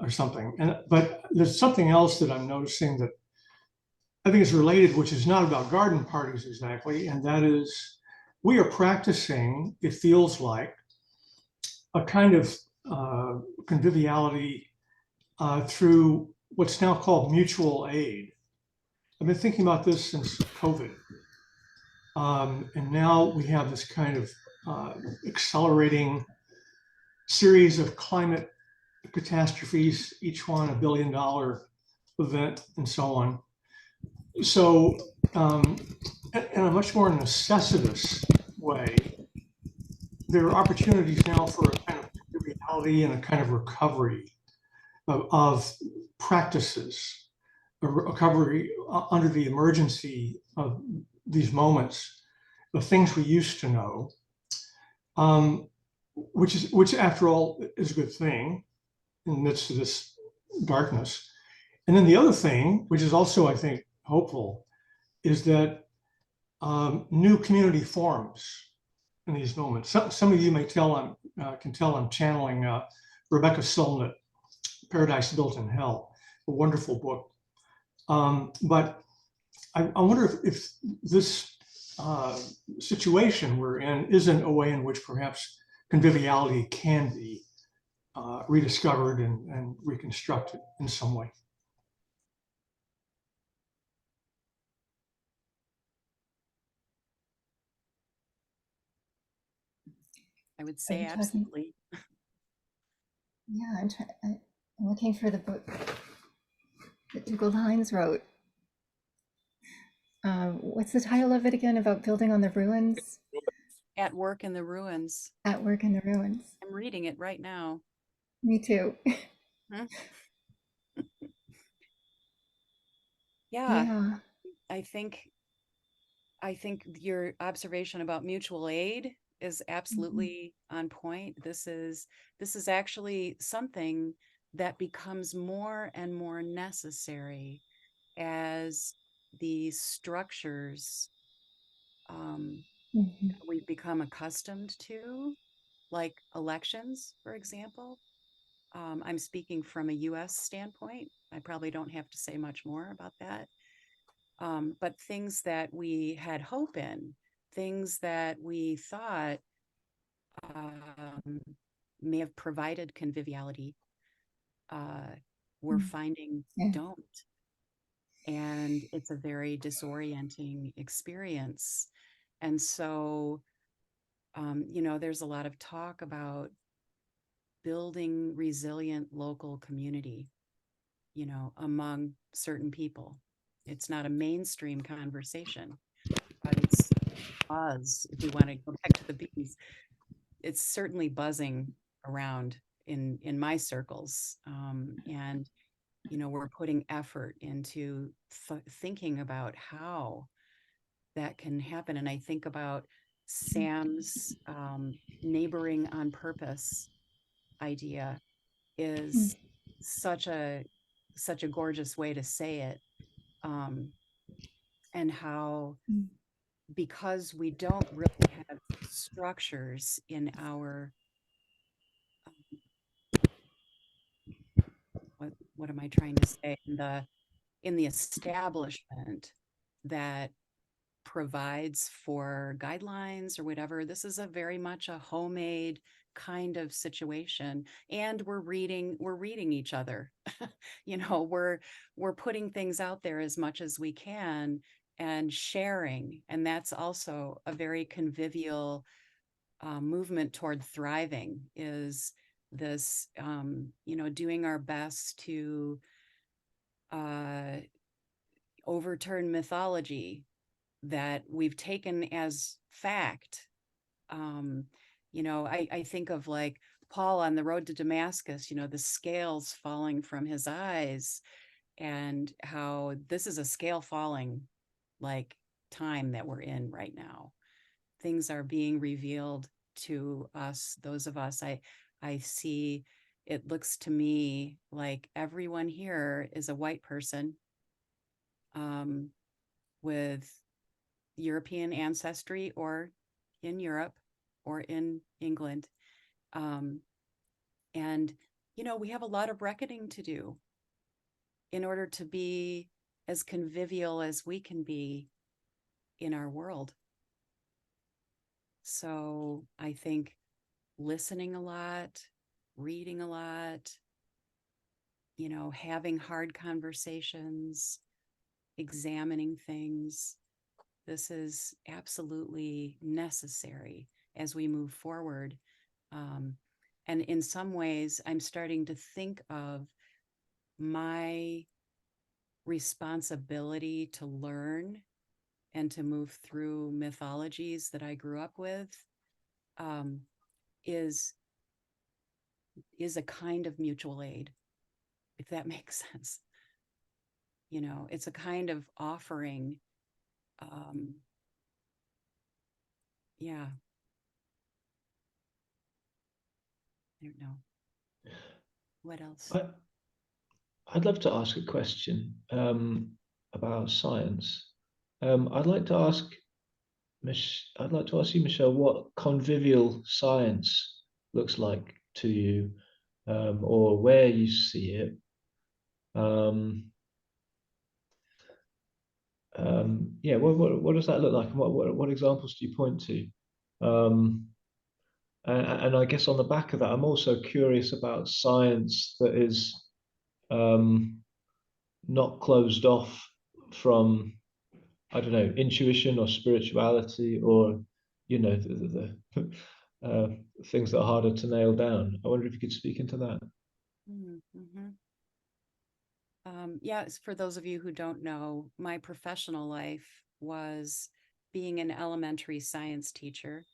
or something. But there's something else that I'm noticing that I think is related, which is not about garden parties exactly, and that is we are practicing, it feels like, a kind of conviviality through what's now called mutual aid. I've been thinking about this since COVID. And now we have this kind of accelerating series of climate catastrophes, each one $1 billion event, and so on. So, in a much more necessitous way, there are opportunities now for a kind of reality and a kind of recovery of practices, a recovery under the emergency of these moments, the things we used to know, which after all is a good thing in the midst of this darkness. And then the other thing, which is also, I think, hopeful, is that new community forms in these moments. Some of you may tell can tell I'm channeling Rebecca Solnit, Paradise Built in Hell, a wonderful book. But I wonder if this situation we're in isn't a way in which perhaps conviviality can be rediscovered and reconstructed in some way. I would say talking- absolutely. Yeah, I'm looking for the book that Dougal Hines wrote. What's the title of it again? About building on the ruins? At Work in the Ruins. At Work in the Ruins. I'm reading it right now. Me too. Yeah. Yeah. I think your observation about mutual aid is absolutely on point. This is actually something that becomes more and more necessary as these structures we've become accustomed to, like elections, for example. I'm speaking from a US standpoint. I probably don't have to say much more about that. But things that we had hope in, things that we thought may have provided conviviality, we're finding don't. And it's a very disorienting experience. And so, there's a lot of talk about building resilient local community, among certain people. It's not a mainstream conversation, but it's buzz. If you want to go back to the bees, it's certainly buzzing around in my circles. And, we're putting effort into thinking about how that can happen. And I think about Sam's neighboring on purpose idea is such a gorgeous way to say it. And how, because we don't really have structures in our, what am I trying to say, in the establishment that provides for guidelines or whatever. This is a very much a homemade kind of situation, and we're reading each other. We're putting things out there as much as we can and sharing, and that's also a very convivial movement toward thriving, is this doing our best to overturn mythology that we've taken as fact. I think of like Paul on the road to Damascus, the scales falling from his eyes, and how this is a scale falling like time that we're in right now. Things are being revealed to us, those of us. I see, it looks to me like everyone here is a white person with European ancestry, or in Europe, or in England. And, we have a lot of reckoning to do in order to be as convivial as we can be in our world. So I think listening a lot, reading a lot, having hard conversations, examining things. This is absolutely necessary as we move forward. And in some ways, I'm starting to think of my responsibility to learn and to move through mythologies that I grew up with, is a kind of mutual aid, if that makes sense. You know, it's a kind of offering. Yeah. I don't know. What else? I'd love to ask a question about science. I'd like to ask you, Michelle, what convivial science looks like to you, or where you see it. Yeah, what does that look like, and what examples do you point to? And I guess on the back of that, I'm also curious about science that is not closed off from, I don't know, intuition or spirituality, or the things that are harder to nail down. I wonder if you could speak into that. Mm-hmm. Yeah, for those of you who don't know, my professional life was being an elementary science teacher.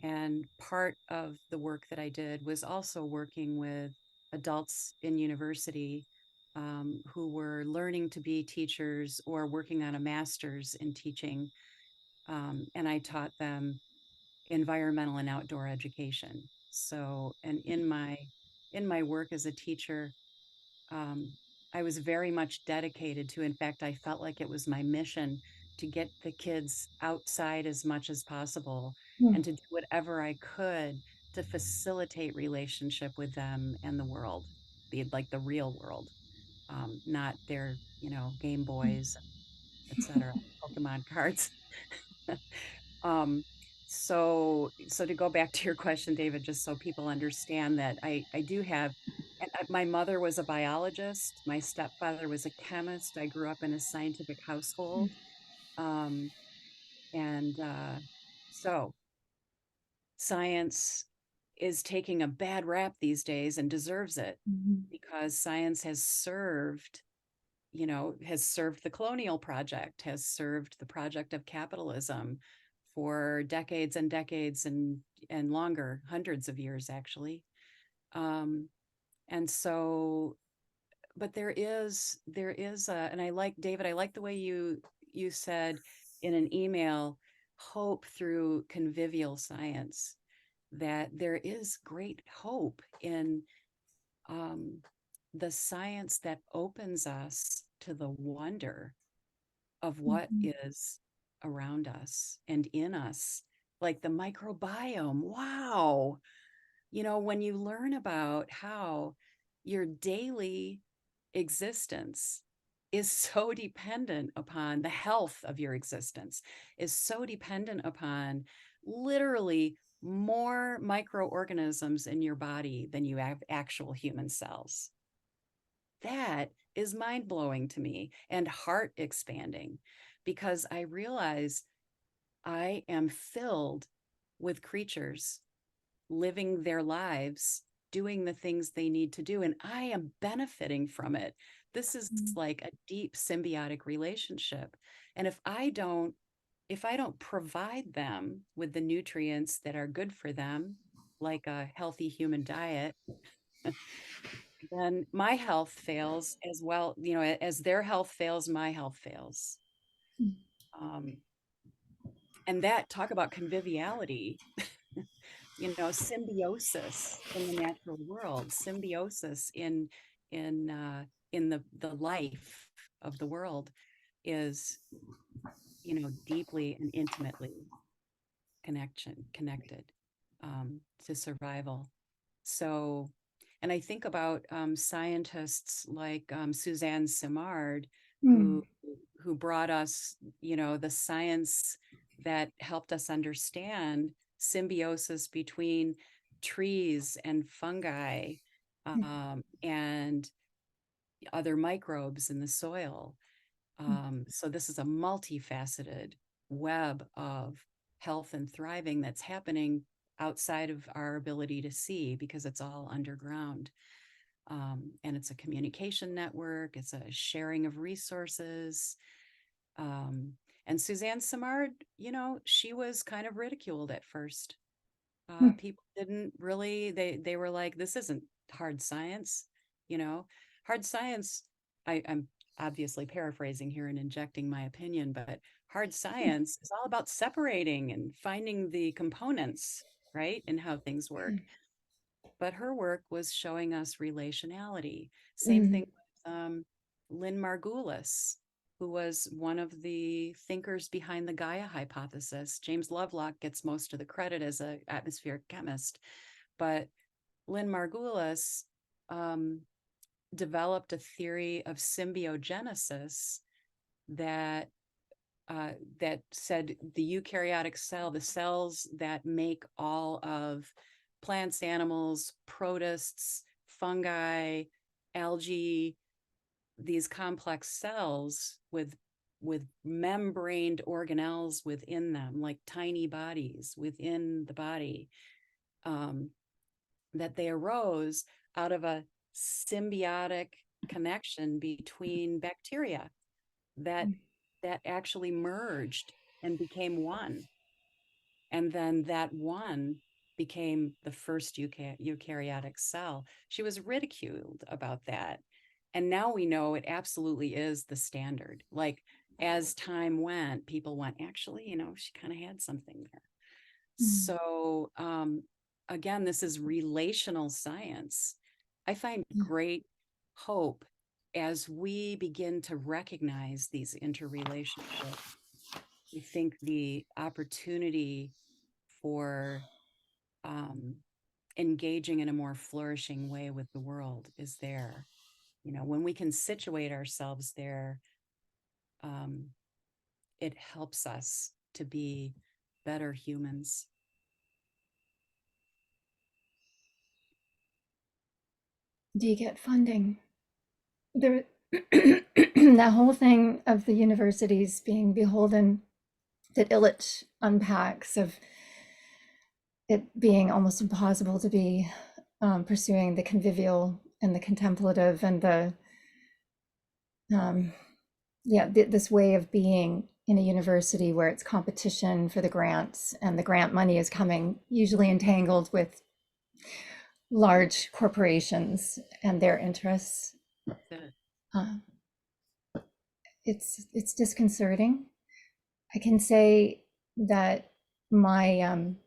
And part of the work that I did was also working with adults in university who were learning to be teachers or working on a master's in teaching. And I taught them environmental and outdoor education. So, and in my work as a teacher, I was very much dedicated to, in fact, I felt like it was my mission to get the kids outside as much as possible and to do whatever I could to facilitate relationship with them and the world, the real world, not their, Game Boys, etc., Pokemon cards. So to go back to your question, David, just so people understand that I do have, and my mother was a biologist. My stepfather was a chemist. I grew up in a scientific household. Um, and so science is taking a bad rap these days and deserves it because science has served the colonial project, has served the project of capitalism for decades and decades and longer, hundreds of years actually. And so, but there is and I like, David, I like the way you said in an email, hope through convivial science, that there is great hope in the science that opens us to the wonder of what is around us and in us, like the microbiome. Wow. When you learn about how your daily existence is so dependent upon the health of your existence, is so dependent upon literally more microorganisms in your body than you have actual human cells. That is mind blowing to me and heart expanding, because I realize I am filled with creatures living their lives, doing the things they need to do, and I am benefiting from it. This is like a deep symbiotic relationship. And if I don't provide them with the nutrients that are good for them, like a healthy human diet, then my health fails as well. As their health fails, my health fails. And that, talk about conviviality, symbiosis in the natural world, symbiosis in the life of the world is, deeply and intimately connected to survival. So, and I think about scientists like Suzanne Simard, who brought us, the science that helped us understand symbiosis between trees and fungi and other microbes in the soil. So this is a multifaceted web of health and thriving that's happening outside of our ability to see because it's all underground. And it's a communication network, it's a sharing of resources. And Suzanne Simard, you know, she was kind of ridiculed at first. People didn't really, they were like, this isn't hard science, you know. Hard science, I'm obviously paraphrasing here and injecting my opinion, but hard science is all about separating and finding the components, right, and how things work. But her work was showing us relationality. Same thing with Lynn Margulis, who was one of the thinkers behind the Gaia hypothesis. James Lovelock gets most of the credit as an atmospheric chemist, but Lynn Margulis developed a theory of symbiogenesis that that said the eukaryotic cell, the cells that make all of plants, animals, protists, fungi, algae, these complex cells with membraned organelles within them, like tiny bodies within the body, that they arose out of a symbiotic connection between bacteria that actually merged and became one. And then that one became the first eukaryotic cell. She was ridiculed about that. And now we know it absolutely is the standard. Like as time went, people went, actually, you know, she kind of had something there. So again, this is relational science. I find great hope as we begin to recognize these interrelationships. I think the opportunity for engaging in a more flourishing way with the world is there. You know, when we can situate ourselves there, it helps us to be better humans. Do you get funding? There, that whole thing of the universities being beholden, that Illich unpacks, of it being almost impossible to be pursuing the convivial and the contemplative and the this way of being in a university where it's competition for the grants, and the grant money is coming usually entangled with large corporations and their interests. It's disconcerting. I can say that I'm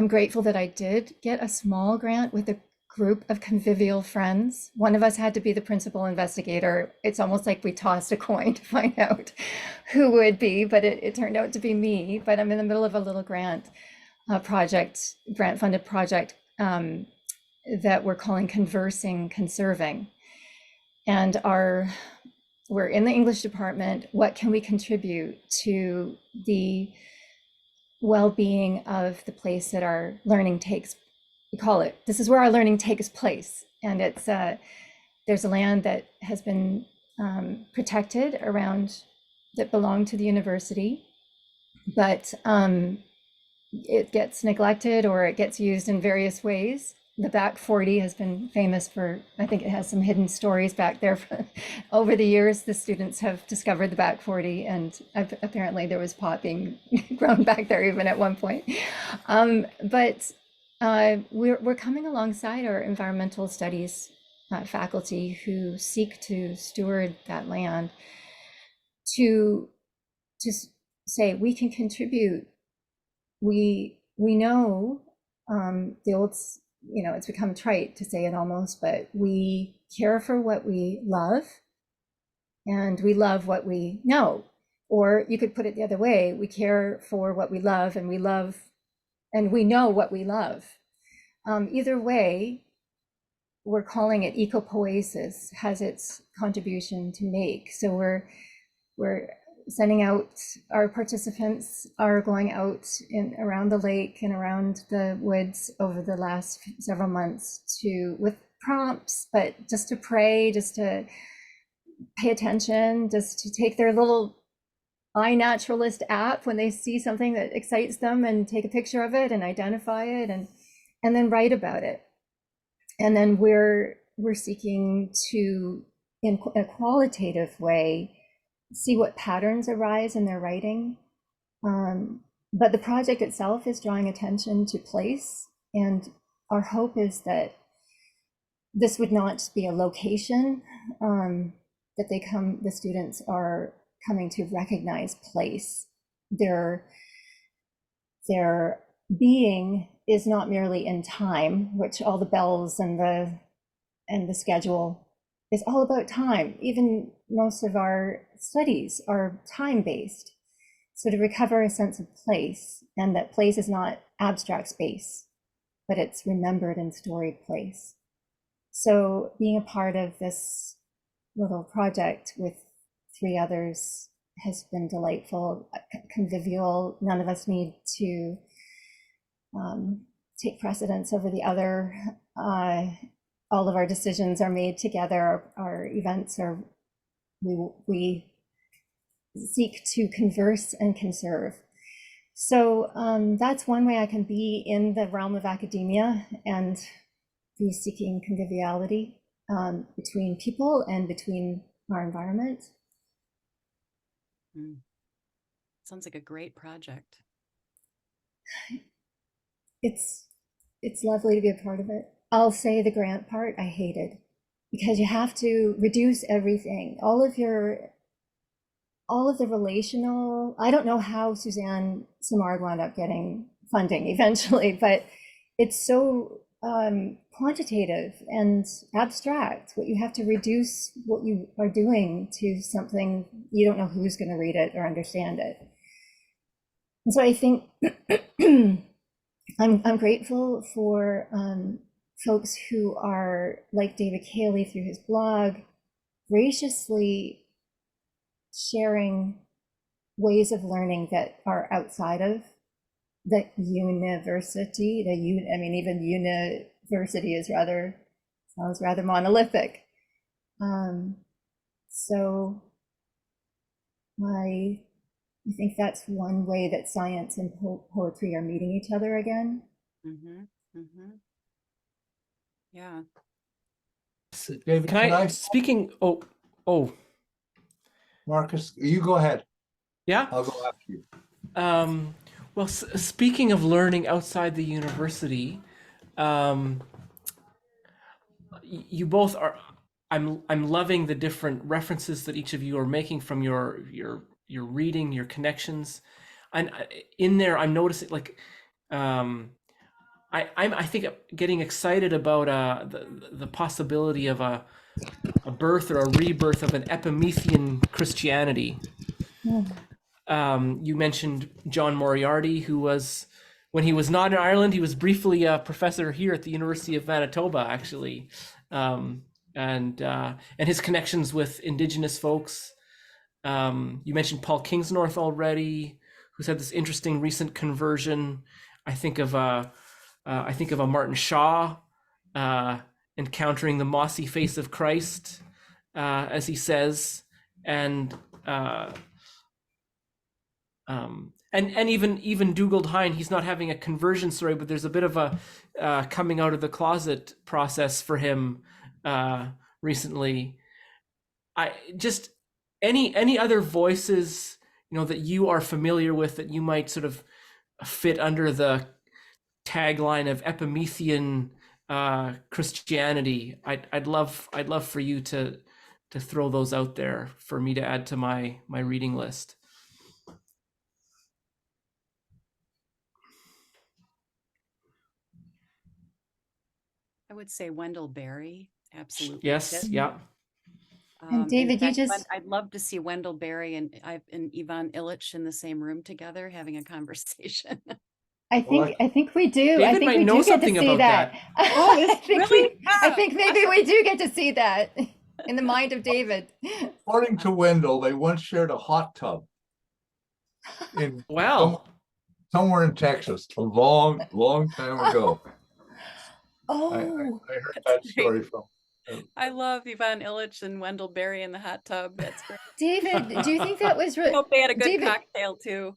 grateful that I did get a small grant with a group of convivial friends. One of us had to be the principal investigator. It's almost like we tossed a coin to find out who would be, but it turned out to be me. But I'm in the middle of a little grant funded project that we're calling Conversing Conserving. And we're in the English department. What can we contribute to the well-being of the place that our learning takes? We call it, this is where our learning takes place. And it's there's a land that has been protected around, that belonged to the university, but it gets neglected or it gets used in various ways. The back 40 has been famous for, I think it has some hidden stories back there. Over the years, the students have discovered the back 40, and apparently there was pot being grown back there even at one point. But we're coming alongside our environmental studies faculty who seek to steward that land to say we can contribute. We know the old, you know, it's become trite to say it almost, but we care for what we love and we love what we know. Or you could put it the other way, we care for what we love and we know what we love. Either way, we're calling it ecopoiesis, has its contribution to make. So we're sending out, our participants are going out around the lake and around the woods over the last several months with prompts, but just to pray, just to pay attention, just to take their little iNaturalist app when they see something that excites them and take a picture of it and identify it and then write about it. And then we're seeking to, in a qualitative way, see what patterns arise in their writing. But the project itself is drawing attention to place, and our hope is that this would not be a location, that the students are coming to recognize place. Their being is not merely in time, which all the bells and the schedule is all about time. Even most of our studies are time-based. So to recover a sense of place, and that place is not abstract space, but it's remembered and storied place. So being a part of this little project with 3 others has been delightful, convivial. None of us need to take precedence over the other. All of our decisions are made together. Our events are, we seek to converse and conserve. So that's one way I can be in the realm of academia and be seeking conviviality between people and between our environment. Sounds like a great project. It's lovely to be a part of it. I'll say the grant part I hated, because you have to reduce everything, all of the relational. I don't know how Suzanne Simard wound up getting funding eventually, but it's so quantitative and abstract. What you have to reduce what you are doing to something you don't know who's going to read it or understand it. And so I think I'm grateful for folks who are, like David Cayley through his blog, graciously sharing ways of learning that are outside of the university. Even university is sounds rather monolithic. So I think that's one way that science and poetry are meeting each other again. Yeah. So, David, can I speaking? Oh, Marcus, you go ahead. yeah. I'll go after you. Well, speaking of learning outside the university, you both are. I'm loving the different references that each of you are making from your reading, your connections, and in there I'm noticing like, I think getting excited about the possibility of a birth or a rebirth of an Epimethean Christianity. You mentioned John Moriarty, who was, when he was not in Ireland, he was briefly a professor here at the University of Manitoba, actually, and his connections with Indigenous folks. You mentioned Paul Kingsnorth already, who's had this interesting recent conversion. I think of a Martin Shaw encountering the mossy face of Christ, as he says, and even Dugald Hine. He's not having a conversion story, but there's a bit of a coming out of the closet process for him recently. I just any other voices that you are familiar with that you might sort of fit under the tagline of Epimethean Christianity. I'd love for you to throw those out there for me to add to my reading list. I would say Wendell Berry. Absolutely. Yes. Yeah. And David, I'd love to see Wendell Berry and Ivan Illich in the same room together having a conversation. I think we do. David I think might we know do get to something see about that. Oh, I think maybe we do get to see that in the mind of David. According to Wendell, they once shared a hot tub in somewhere in Texas a long time ago. Oh, I heard that story from. I love Ivan Illich and Wendell Berry in the hot tub. That's great. David, do you think that was I hope they had a good David, cocktail too.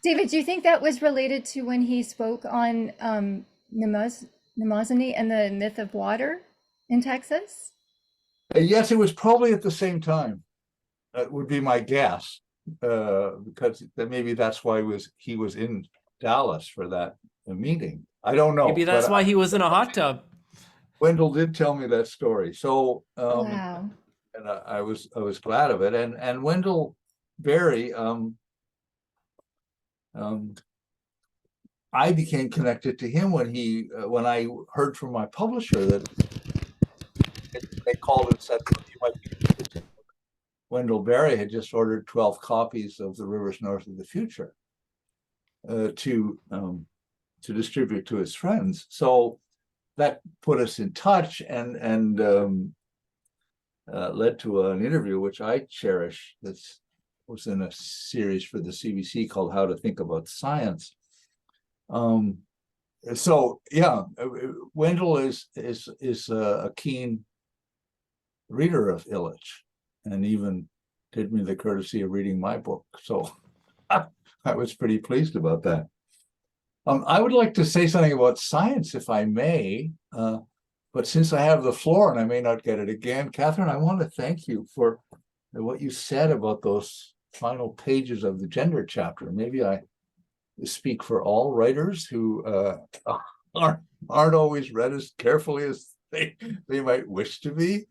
David, do you think that was related to when he spoke on Mnemosyne and the myth of water in Texas? Yes, it was probably at the same time. That would be my guess, because maybe that's why he was in Dallas for that meeting. I don't know. Maybe that's why he was in a hot tub. Wendell did tell me that story. So Wow. and I was glad of it. And Wendell Berry, I became connected to him when I heard from my publisher that they called and said you might be interested. Wendell Berry had just ordered 12 copies of The Rivers North of the Future to distribute to his friends. So that put us in touch and led to an interview which I cherish. That was in a series for the CBC called How to Think About Science. So yeah, Wendell is a keen reader of Illich, and even did me the courtesy of reading my book. So I was pretty pleased about that. I would like to say something about science, if I may, but since I have the floor and I may not get it again, Katharine, I want to thank you for what you said about those final pages of the gender chapter. Maybe I speak for all writers who aren't always read as carefully as they might wish to be.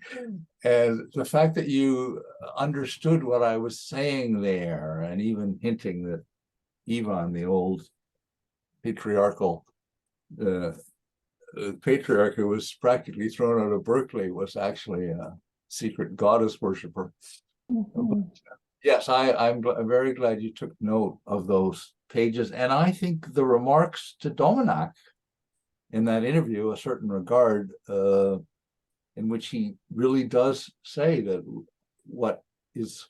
And the fact that you understood what I was saying there, and even hinting that Ivan, the old patriarchal patriarch who was practically thrown out of Berkeley, was actually a secret goddess worshiper. Mm-hmm. Yes, I'm very glad you took note of those pages. And I think the remarks to Dominac in that interview, a certain regard, in which he really does say that what is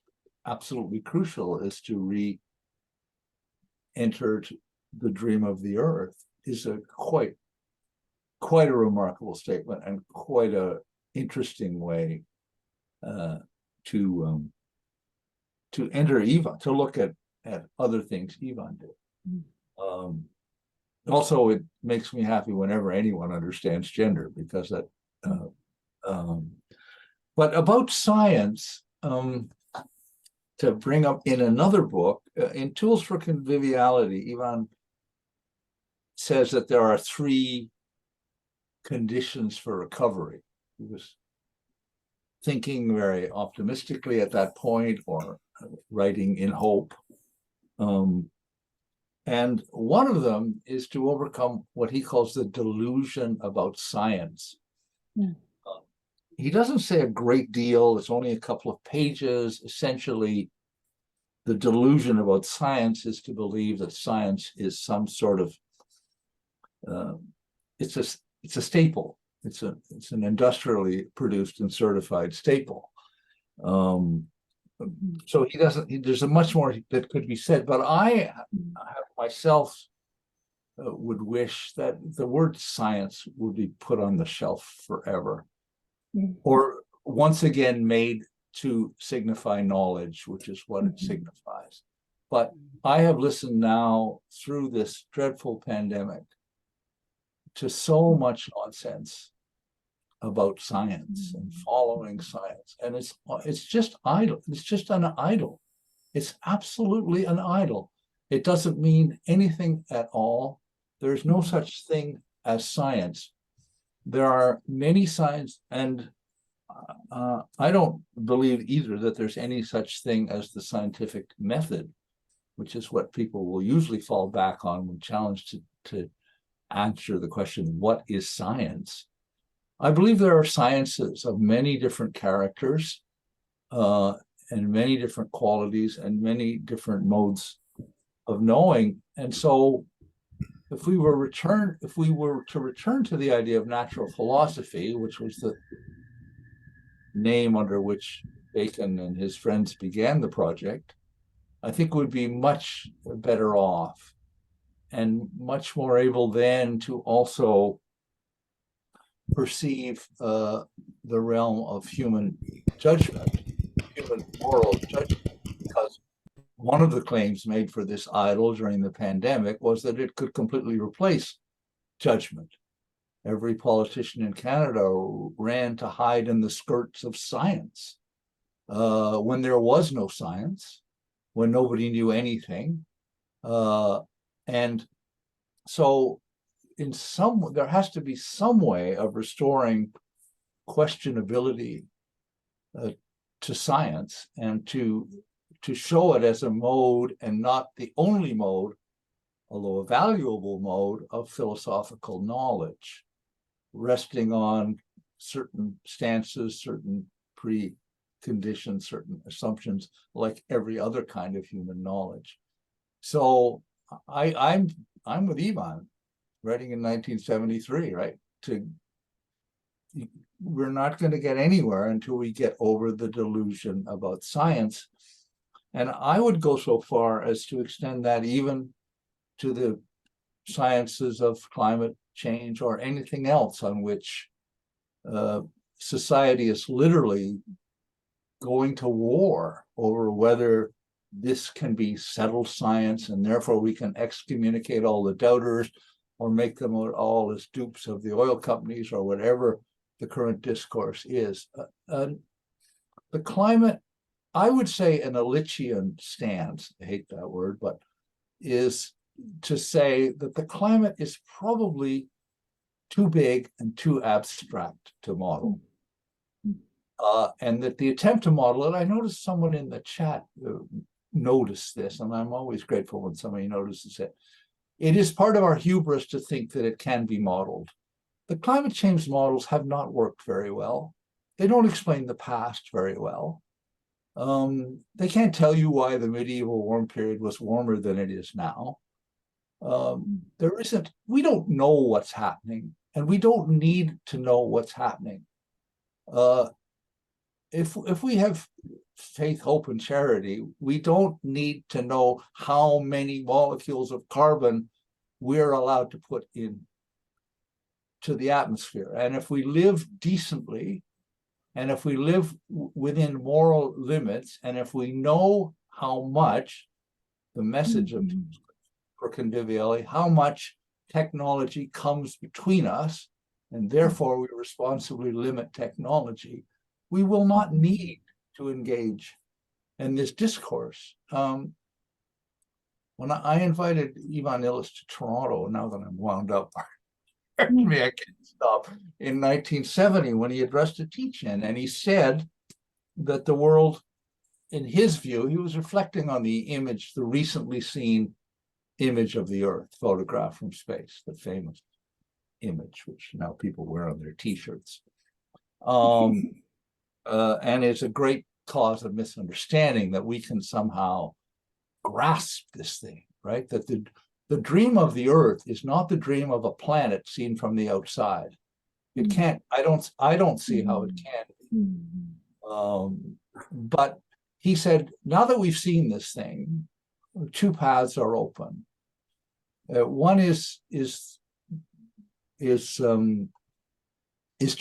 absolutely crucial is to re-enter the dream of the earth, is a quite a remarkable statement and quite a interesting way to enter Ivan, to look at other things Ivan did. Also, it makes me happy whenever anyone understands gender, because that. But about science, to bring up in another book, in Tools for Conviviality, Ivan says that there are 3 conditions for recovery. He was thinking very optimistically at that point, or writing in hope. And one of them is to overcome what he calls the delusion about science. Yeah. He doesn't say a great deal. It's only a couple of pages. Essentially, the delusion about science is to believe that science is some sort of it's a staple. It's an industrially produced and certified staple. So he doesn't. There's a much more that could be said. But I myself would wish that the word science would be put on the shelf forever, or once again made to signify knowledge, which is what it signifies. But I have listened now through this dreadful pandemic to so much nonsense about science and following science, and it's just idle. It's just an idol. It's absolutely an idol. It doesn't mean anything at all. There's no such thing as science. There are many science, and I don't believe either that there's any such thing as the scientific method, which is what people will usually fall back on when challenged to answer the question, what is science? I believe there are sciences of many different characters and many different qualities and many different modes of knowing. And so if we were to return to the idea of natural philosophy, which was the name under which Bacon and his friends began the project, I think we'd be much better off and much more able then to also perceive the realm of human judgment, human moral judgment, because one of the claims made for this idol during the pandemic was that it could completely replace judgment. Every politician in Canada ran to hide in the skirts of science when there was no science, when nobody knew anything. And so there has to be some way of restoring questionability to science, and to show it as a mode and not the only mode, although a valuable mode, of philosophical knowledge, resting on certain stances, certain preconditions, certain assumptions, like every other kind of human knowledge. So I'm with Ivan, writing in 1973, right? We're not going to get anywhere until we get over the delusion about science. And I would go so far as to extend that even to the sciences of climate change or anything else on which society is literally going to war over whether this can be settled science, and therefore we can excommunicate all the doubters or make them all as dupes of the oil companies or whatever the current discourse is. The climate, I would say an Illichian stance, I hate that word, but is to say that the climate is probably too big and too abstract to model. And that the attempt to model it, I noticed someone in the chat noticed this, and I'm always grateful when somebody notices it. It is part of our hubris to think that it can be modeled. The climate change models have not worked very well. They don't explain the past very well. They can't tell you why the medieval warm period was warmer than it is now. We don't know what's happening, and we don't need to know what's happening. If we have faith, hope, and charity, we don't need to know how many molecules of carbon we're allowed to put in to the atmosphere. And if we live decently, and if we live within moral limits, and if we know how much, the message of for conviviality, how much technology comes between us, and therefore we responsibly limit technology, we will not need to engage in this discourse. When I invited Ivan Illich to Toronto, now that I'm wound up, I can't stop, in 1970 when he addressed a teach-in, and he said that the world, in his view, he was reflecting on the image, the recently seen image of the Earth, photographed from space, the famous image, which now people wear on their T-shirts. And it's a great cause of misunderstanding that we can somehow grasp this thing, right? That the dream of the Earth is not the dream of a planet seen from the outside. It can't, I don't see how it can be. But he said, now that we've seen this thing, two paths are open. One is to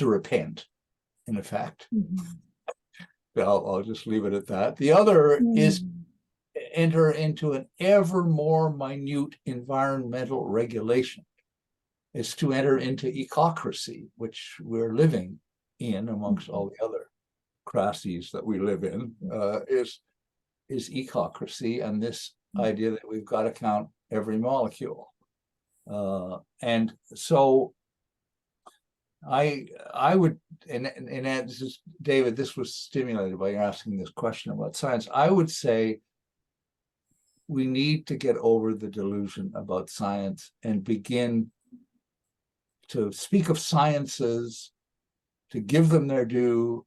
repent, in effect. I'll just leave it at that. The other is enter into an ever more minute environmental regulation. It's to enter into ecocracy, which we're living in amongst all the other crises that we live in, is ecocracy, and this idea that we've got to count every molecule. And so I would, and this is, David, this was stimulated by you asking this question about science. I would say we need to get over the delusion about science and begin to speak of sciences, to give them their due,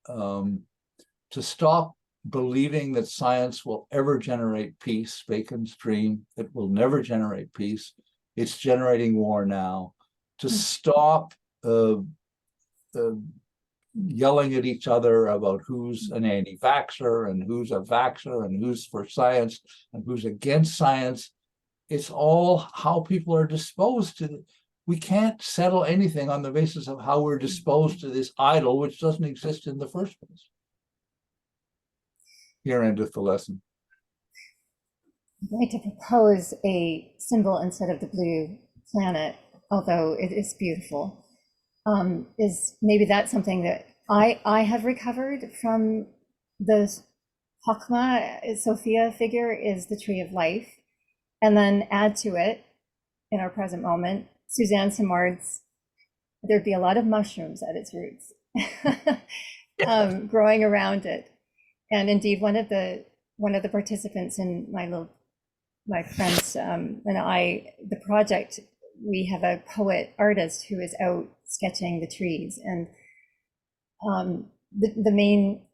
to stop believing that science will ever generate peace, Bacon's dream. It will never generate peace. It's generating war now. To stop yelling at each other about who's an anti-vaxxer and who's a vaxxer and who's for science and who's against science. It's all how people are disposed We can't settle anything on the basis of how we're disposed to this idol, which doesn't exist in the first place. Here endeth the lesson. I'm going to propose a symbol instead of the blue planet, although it is beautiful. Is maybe that's something that I have recovered from the Chokmah, Sophia figure is the tree of life, and then add to it, in our present moment, Suzanne Simard's, there'd be a lot of mushrooms at its roots, growing around it. And indeed, one of the participants in my friends and I, the project, we have a poet artist who is out sketching the trees, and the main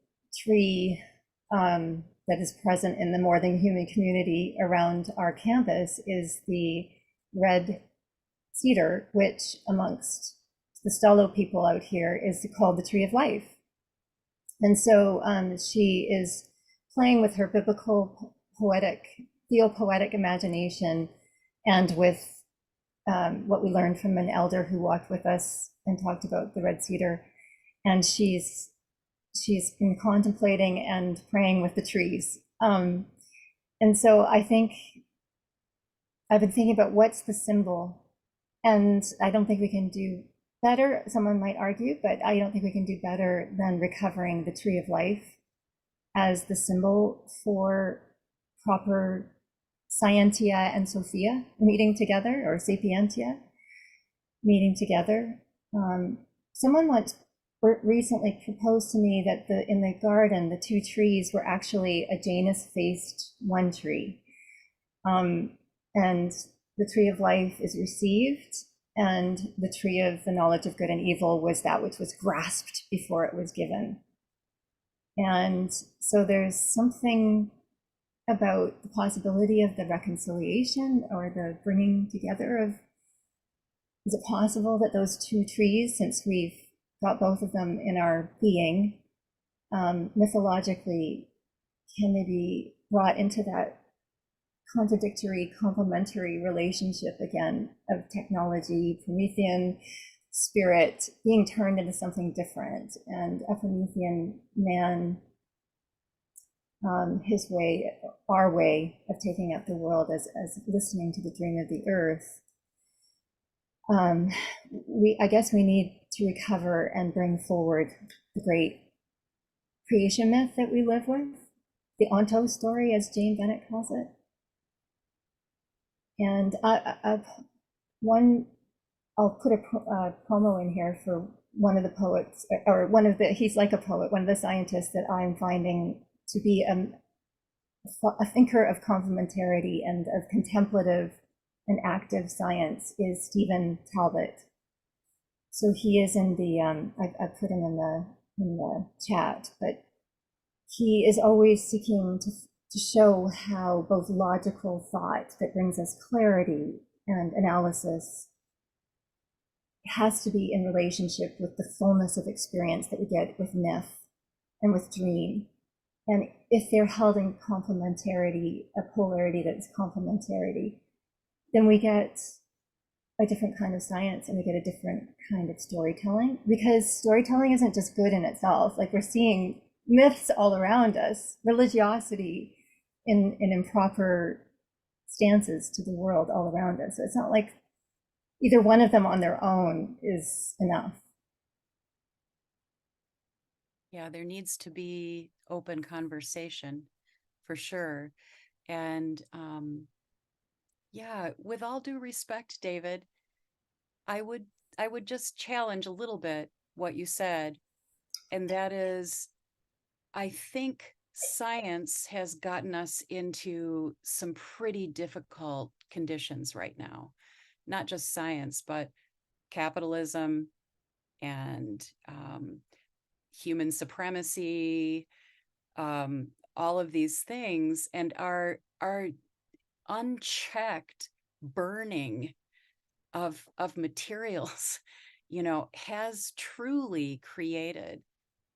tree that is present in the more than human community around our campus is the red cedar, which amongst the Stalo people out here is called the tree of life. And so she is playing with her biblical poetic, theopoetic imagination, and with what we learned from an elder who walked with us and talked about the red cedar. And she's been contemplating and praying with the trees. And so I think I've been thinking about what's the symbol, and I don't think we can do better, someone might argue, but I don't think we can do better than recovering the tree of life as the symbol for proper scientia and Sophia meeting together, or sapientia meeting together. Someone once recently proposed to me that in the garden, the two trees were actually a Janus-faced one tree. And the tree of life is received, and the tree of the knowledge of good and evil was that which was grasped before it was given. And so there's something about the possibility of the reconciliation or the bringing together of, is it possible that those two trees, since we've got both of them in our being, mythologically, can they be brought into that contradictory, complementary relationship again of technology, Promethean spirit being turned into something different, and Epimethean man, his way, our way of taking up the world as listening to the dream of the earth. I guess we need to recover and bring forward the great creation myth that we live with, the Onto story, as Jane Bennett calls it. And I'll put a promo in here for one of the poets, or he's like a poet, one of the scientists that I'm finding to be a thinker of complementarity and of contemplative and active science is Stephen Talbot. So he is in the, I put him in the chat, but he is always seeking to show how both logical thought that brings us clarity and analysis has to be in relationship with the fullness of experience that we get with myth and with dream. And if they're held in complementarity, a polarity that's complementarity, then we get a different kind of science and we get a different kind of storytelling, because storytelling isn't just good in itself. Like, we're seeing myths all around us, religiosity in improper stances to the world all around us. So it's not like either one of them on their own is enough. Yeah, there needs to be open conversation for sure. And yeah, with all due respect, David, I would just challenge a little bit what you said. And that is, I think science has gotten us into some pretty difficult conditions right now. Not just science, but capitalism and human supremacy, all of these things, and our unchecked burning of materials, has truly created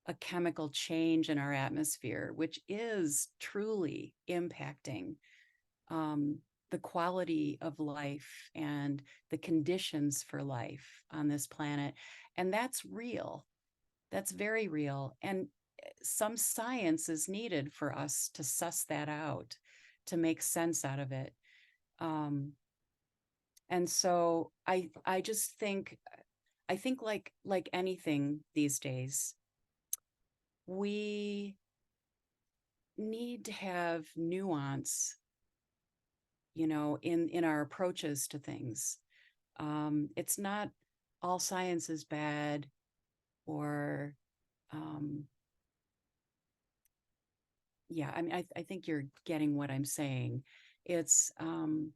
a chemical change in our atmosphere, which is truly impacting the quality of life and the conditions for life on this planet. And that's real. That's very real. And some science is needed for us to suss that out, to make sense out of it. And so I just think, like anything these days, we need to have nuance, you know, in our approaches to things. It's not all science is bad, or yeah, I mean, I think you're getting what I'm saying. It's I'm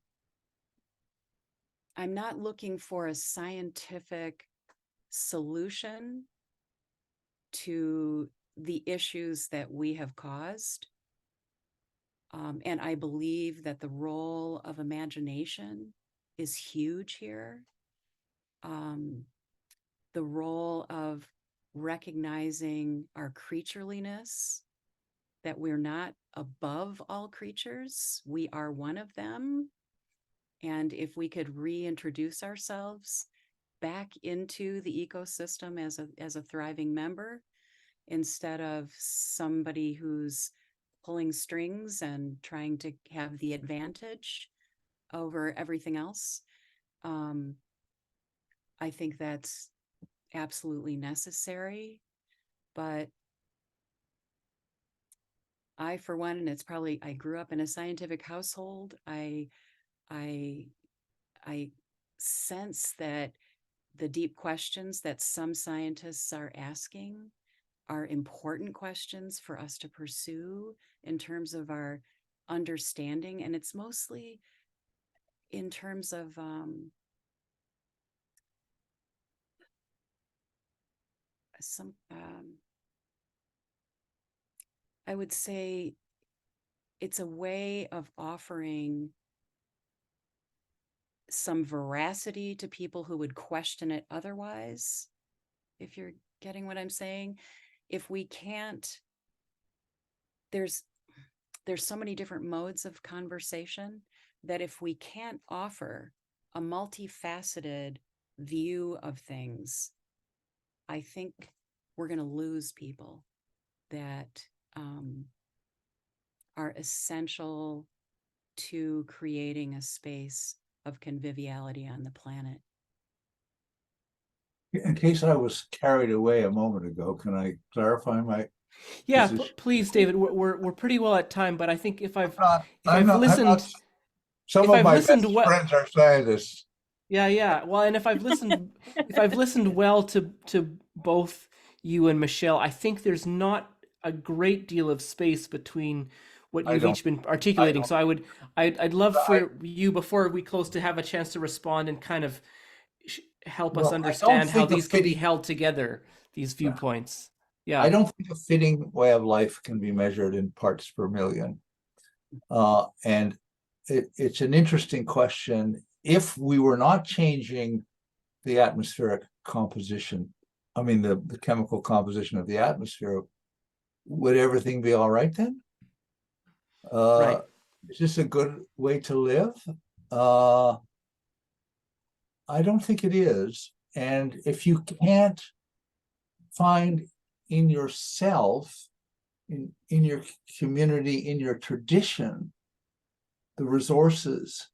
not looking for a scientific solution to the issues that we have caused. And I believe that the role of imagination is huge here. The role of recognizing our creatureliness, that we're not above all creatures, we are one of them. And if we could reintroduce ourselves back into the ecosystem as a thriving member, instead of somebody who's pulling strings and trying to have the advantage over everything else, I think that's absolutely necessary. But I, for one, and it's probably, I grew up in a scientific household. I sense that the deep questions that some scientists are asking are important questions for us to pursue in terms of our understanding. And it's mostly in terms of I would say it's a way of offering some veracity to people who would question it otherwise, if you're getting what I'm saying. If we can't, there's so many different modes of conversation that if we can't offer a multifaceted view of things, I think we're going to lose people that are essential to creating a space of conviviality on the planet. In case I was carried away a moment ago, can I clarify my Yeah, position? please, David. We're pretty well at time, but I think if I've Some if of I've my listened best well, friends are scientists. yeah. Well, and if I've listened well to both you and Michelle, I think there's not a great deal of space between what you've each been articulating. So I'd love for you, before we close, to have a chance to respond and kind of help us understand how these can be held together, these viewpoints. Yeah. I don't think a fitting way of life can be measured in parts per million. And it's an interesting question. If we were not changing the atmospheric composition, I mean, the chemical composition of the atmosphere, would everything be all right then? Right. Is this a good way to live? I don't think it is. And if you can't find in yourself, in your community, in your tradition, the resources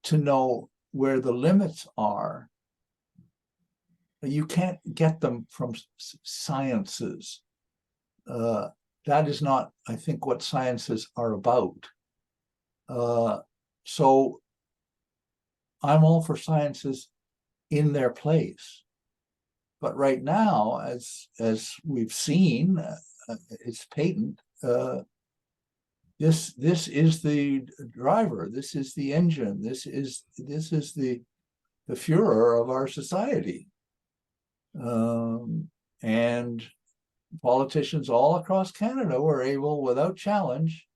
to know where the limits are, you can't get them from sciences. That is not, I think, what sciences are about. So I'm all for sciences in their place. But right now, as we've seen, it's patent. This is the driver. This is the engine. This is the Führer of our society. And politicians all across Canada were able, without challenge,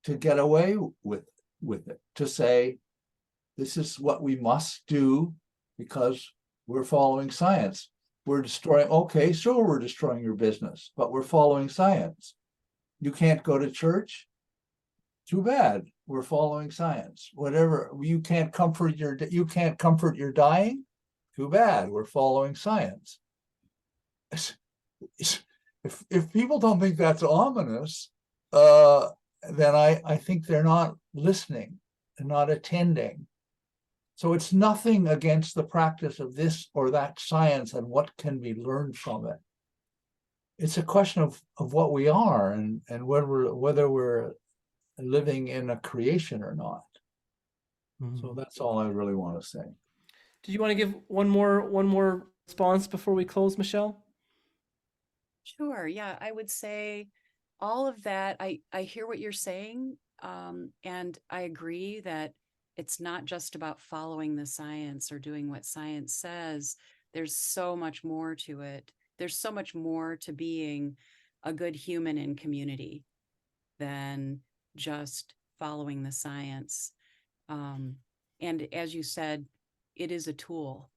to get away with it, to say, this is what we must do because we're following science. We're destroying, okay, sure, we're destroying your business, but we're following science. You can't go to church? Too bad. we're following science. Whatever, you can't comfort your dying, too bad, we're following science. If people don't think that's ominous, then I think they're not listening and not attending. So it's nothing against the practice of this or that science and what can be learned from it. It's a question of what we are and whether we're living in a creation or not. So that's all I really want to say. Did you want to give one more response before we close, Michelle? Sure. Yeah, I would say all of that. I hear what you're saying, and I agree that it's not just about following the science or doing what science says. There's so much more to it. There's so much more to being a good human in community than just following the science. And as you said, it is a tool.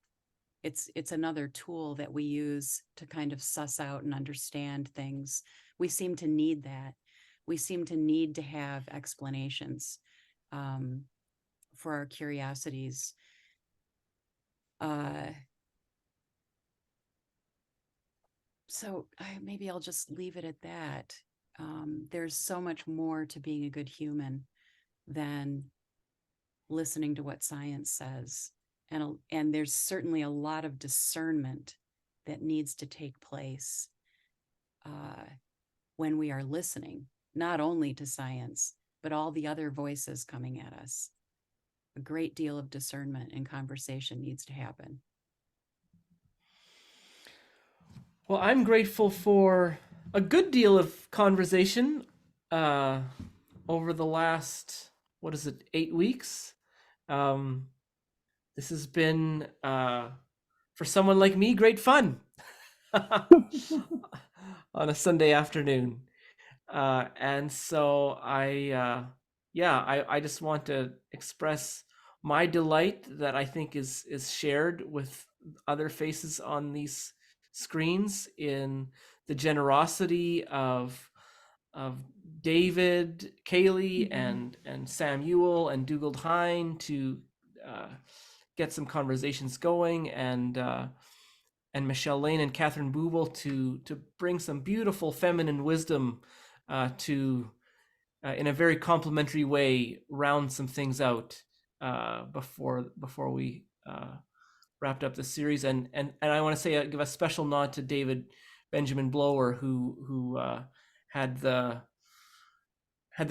It's another tool that we use to kind of suss out and understand things. We seem to need that. We seem to need to have explanations for our curiosities. So maybe I'll just leave it at that. There's so much more to being a good human than listening to what science says. And there's certainly a lot of discernment that needs to take place when we are listening, not only to science, but all the other voices coming at us. A great deal of discernment and conversation needs to happen. Well, I'm grateful for a good deal of conversation over the last, 8 weeks? This has been, for someone like me, great fun on a Sunday afternoon. And so I just want to express my delight that I think is shared with other faces on these screens in the generosity of David Cayley and Samuel and Dugald Hine to get some conversations going, and Michelle Lane and Katharine Bubel to bring some beautiful feminine wisdom to in a very complimentary way round some things out before we wrapped up the series. And I want to say give a special nod to David Benjamin Blower, who had the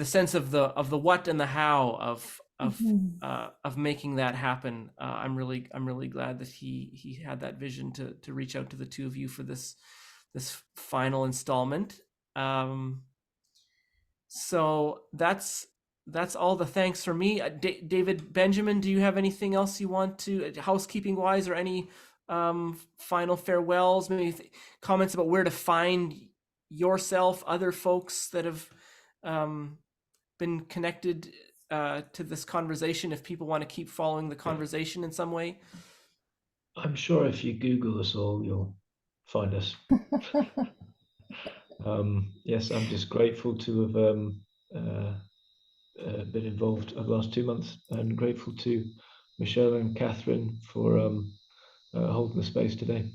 sense of the what and the how of making that happen. I'm really glad that he had that vision to reach out to the two of you for this final installment. So that's all the thanks for me. David Benjamin, do you have anything else you want to, housekeeping wise, or any final farewells, maybe comments about where to find yourself, other folks that have been connected to this conversation, if people want to keep following the conversation in some way? I'm sure if you Google us all, you'll find us. Yes, I'm just grateful to have been involved over the last 2 months, and grateful to Michelle and Katharine for holding the space today.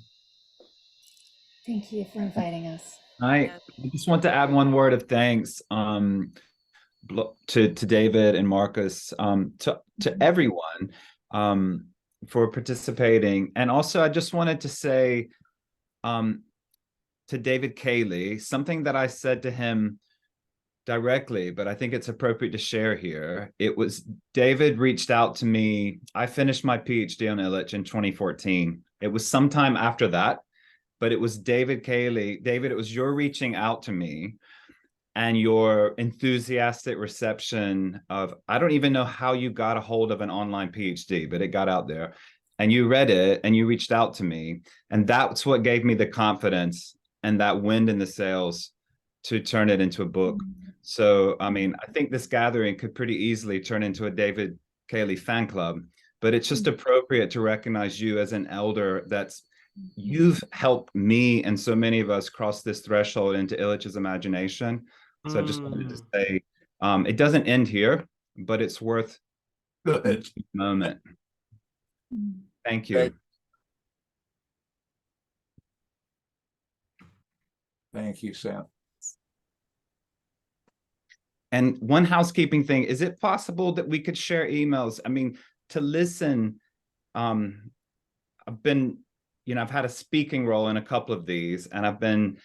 Thank you for inviting us. I just want to add one word of thanks to David and Marcus, to everyone for participating. And also I just wanted to say to David Cayley something that I said to him directly, but I think it's appropriate to share here. It was, David reached out to me. I finished my PhD on Illich in 2014. It was sometime after that, but it was David Cayley. David, it was your reaching out to me and your enthusiastic reception of, I don't even know how you got a hold of an online PhD, but it got out there. And you read it and you reached out to me. And that's what gave me the confidence and that wind in the sails to turn it into a book. So, I mean, I think this gathering could pretty easily turn into a David Cayley fan club, but it's just appropriate to recognize you as an elder you've helped me and so many of us cross this threshold into Illich's imagination. So I just wanted to say, it doesn't end here. but it's worth Good. each moment. Thank Thank- you. Thank you, Sam. And one housekeeping thing, is it possible that we could share emails? I mean, to listen, I've been, I've had a speaking role in a couple of these, and I've been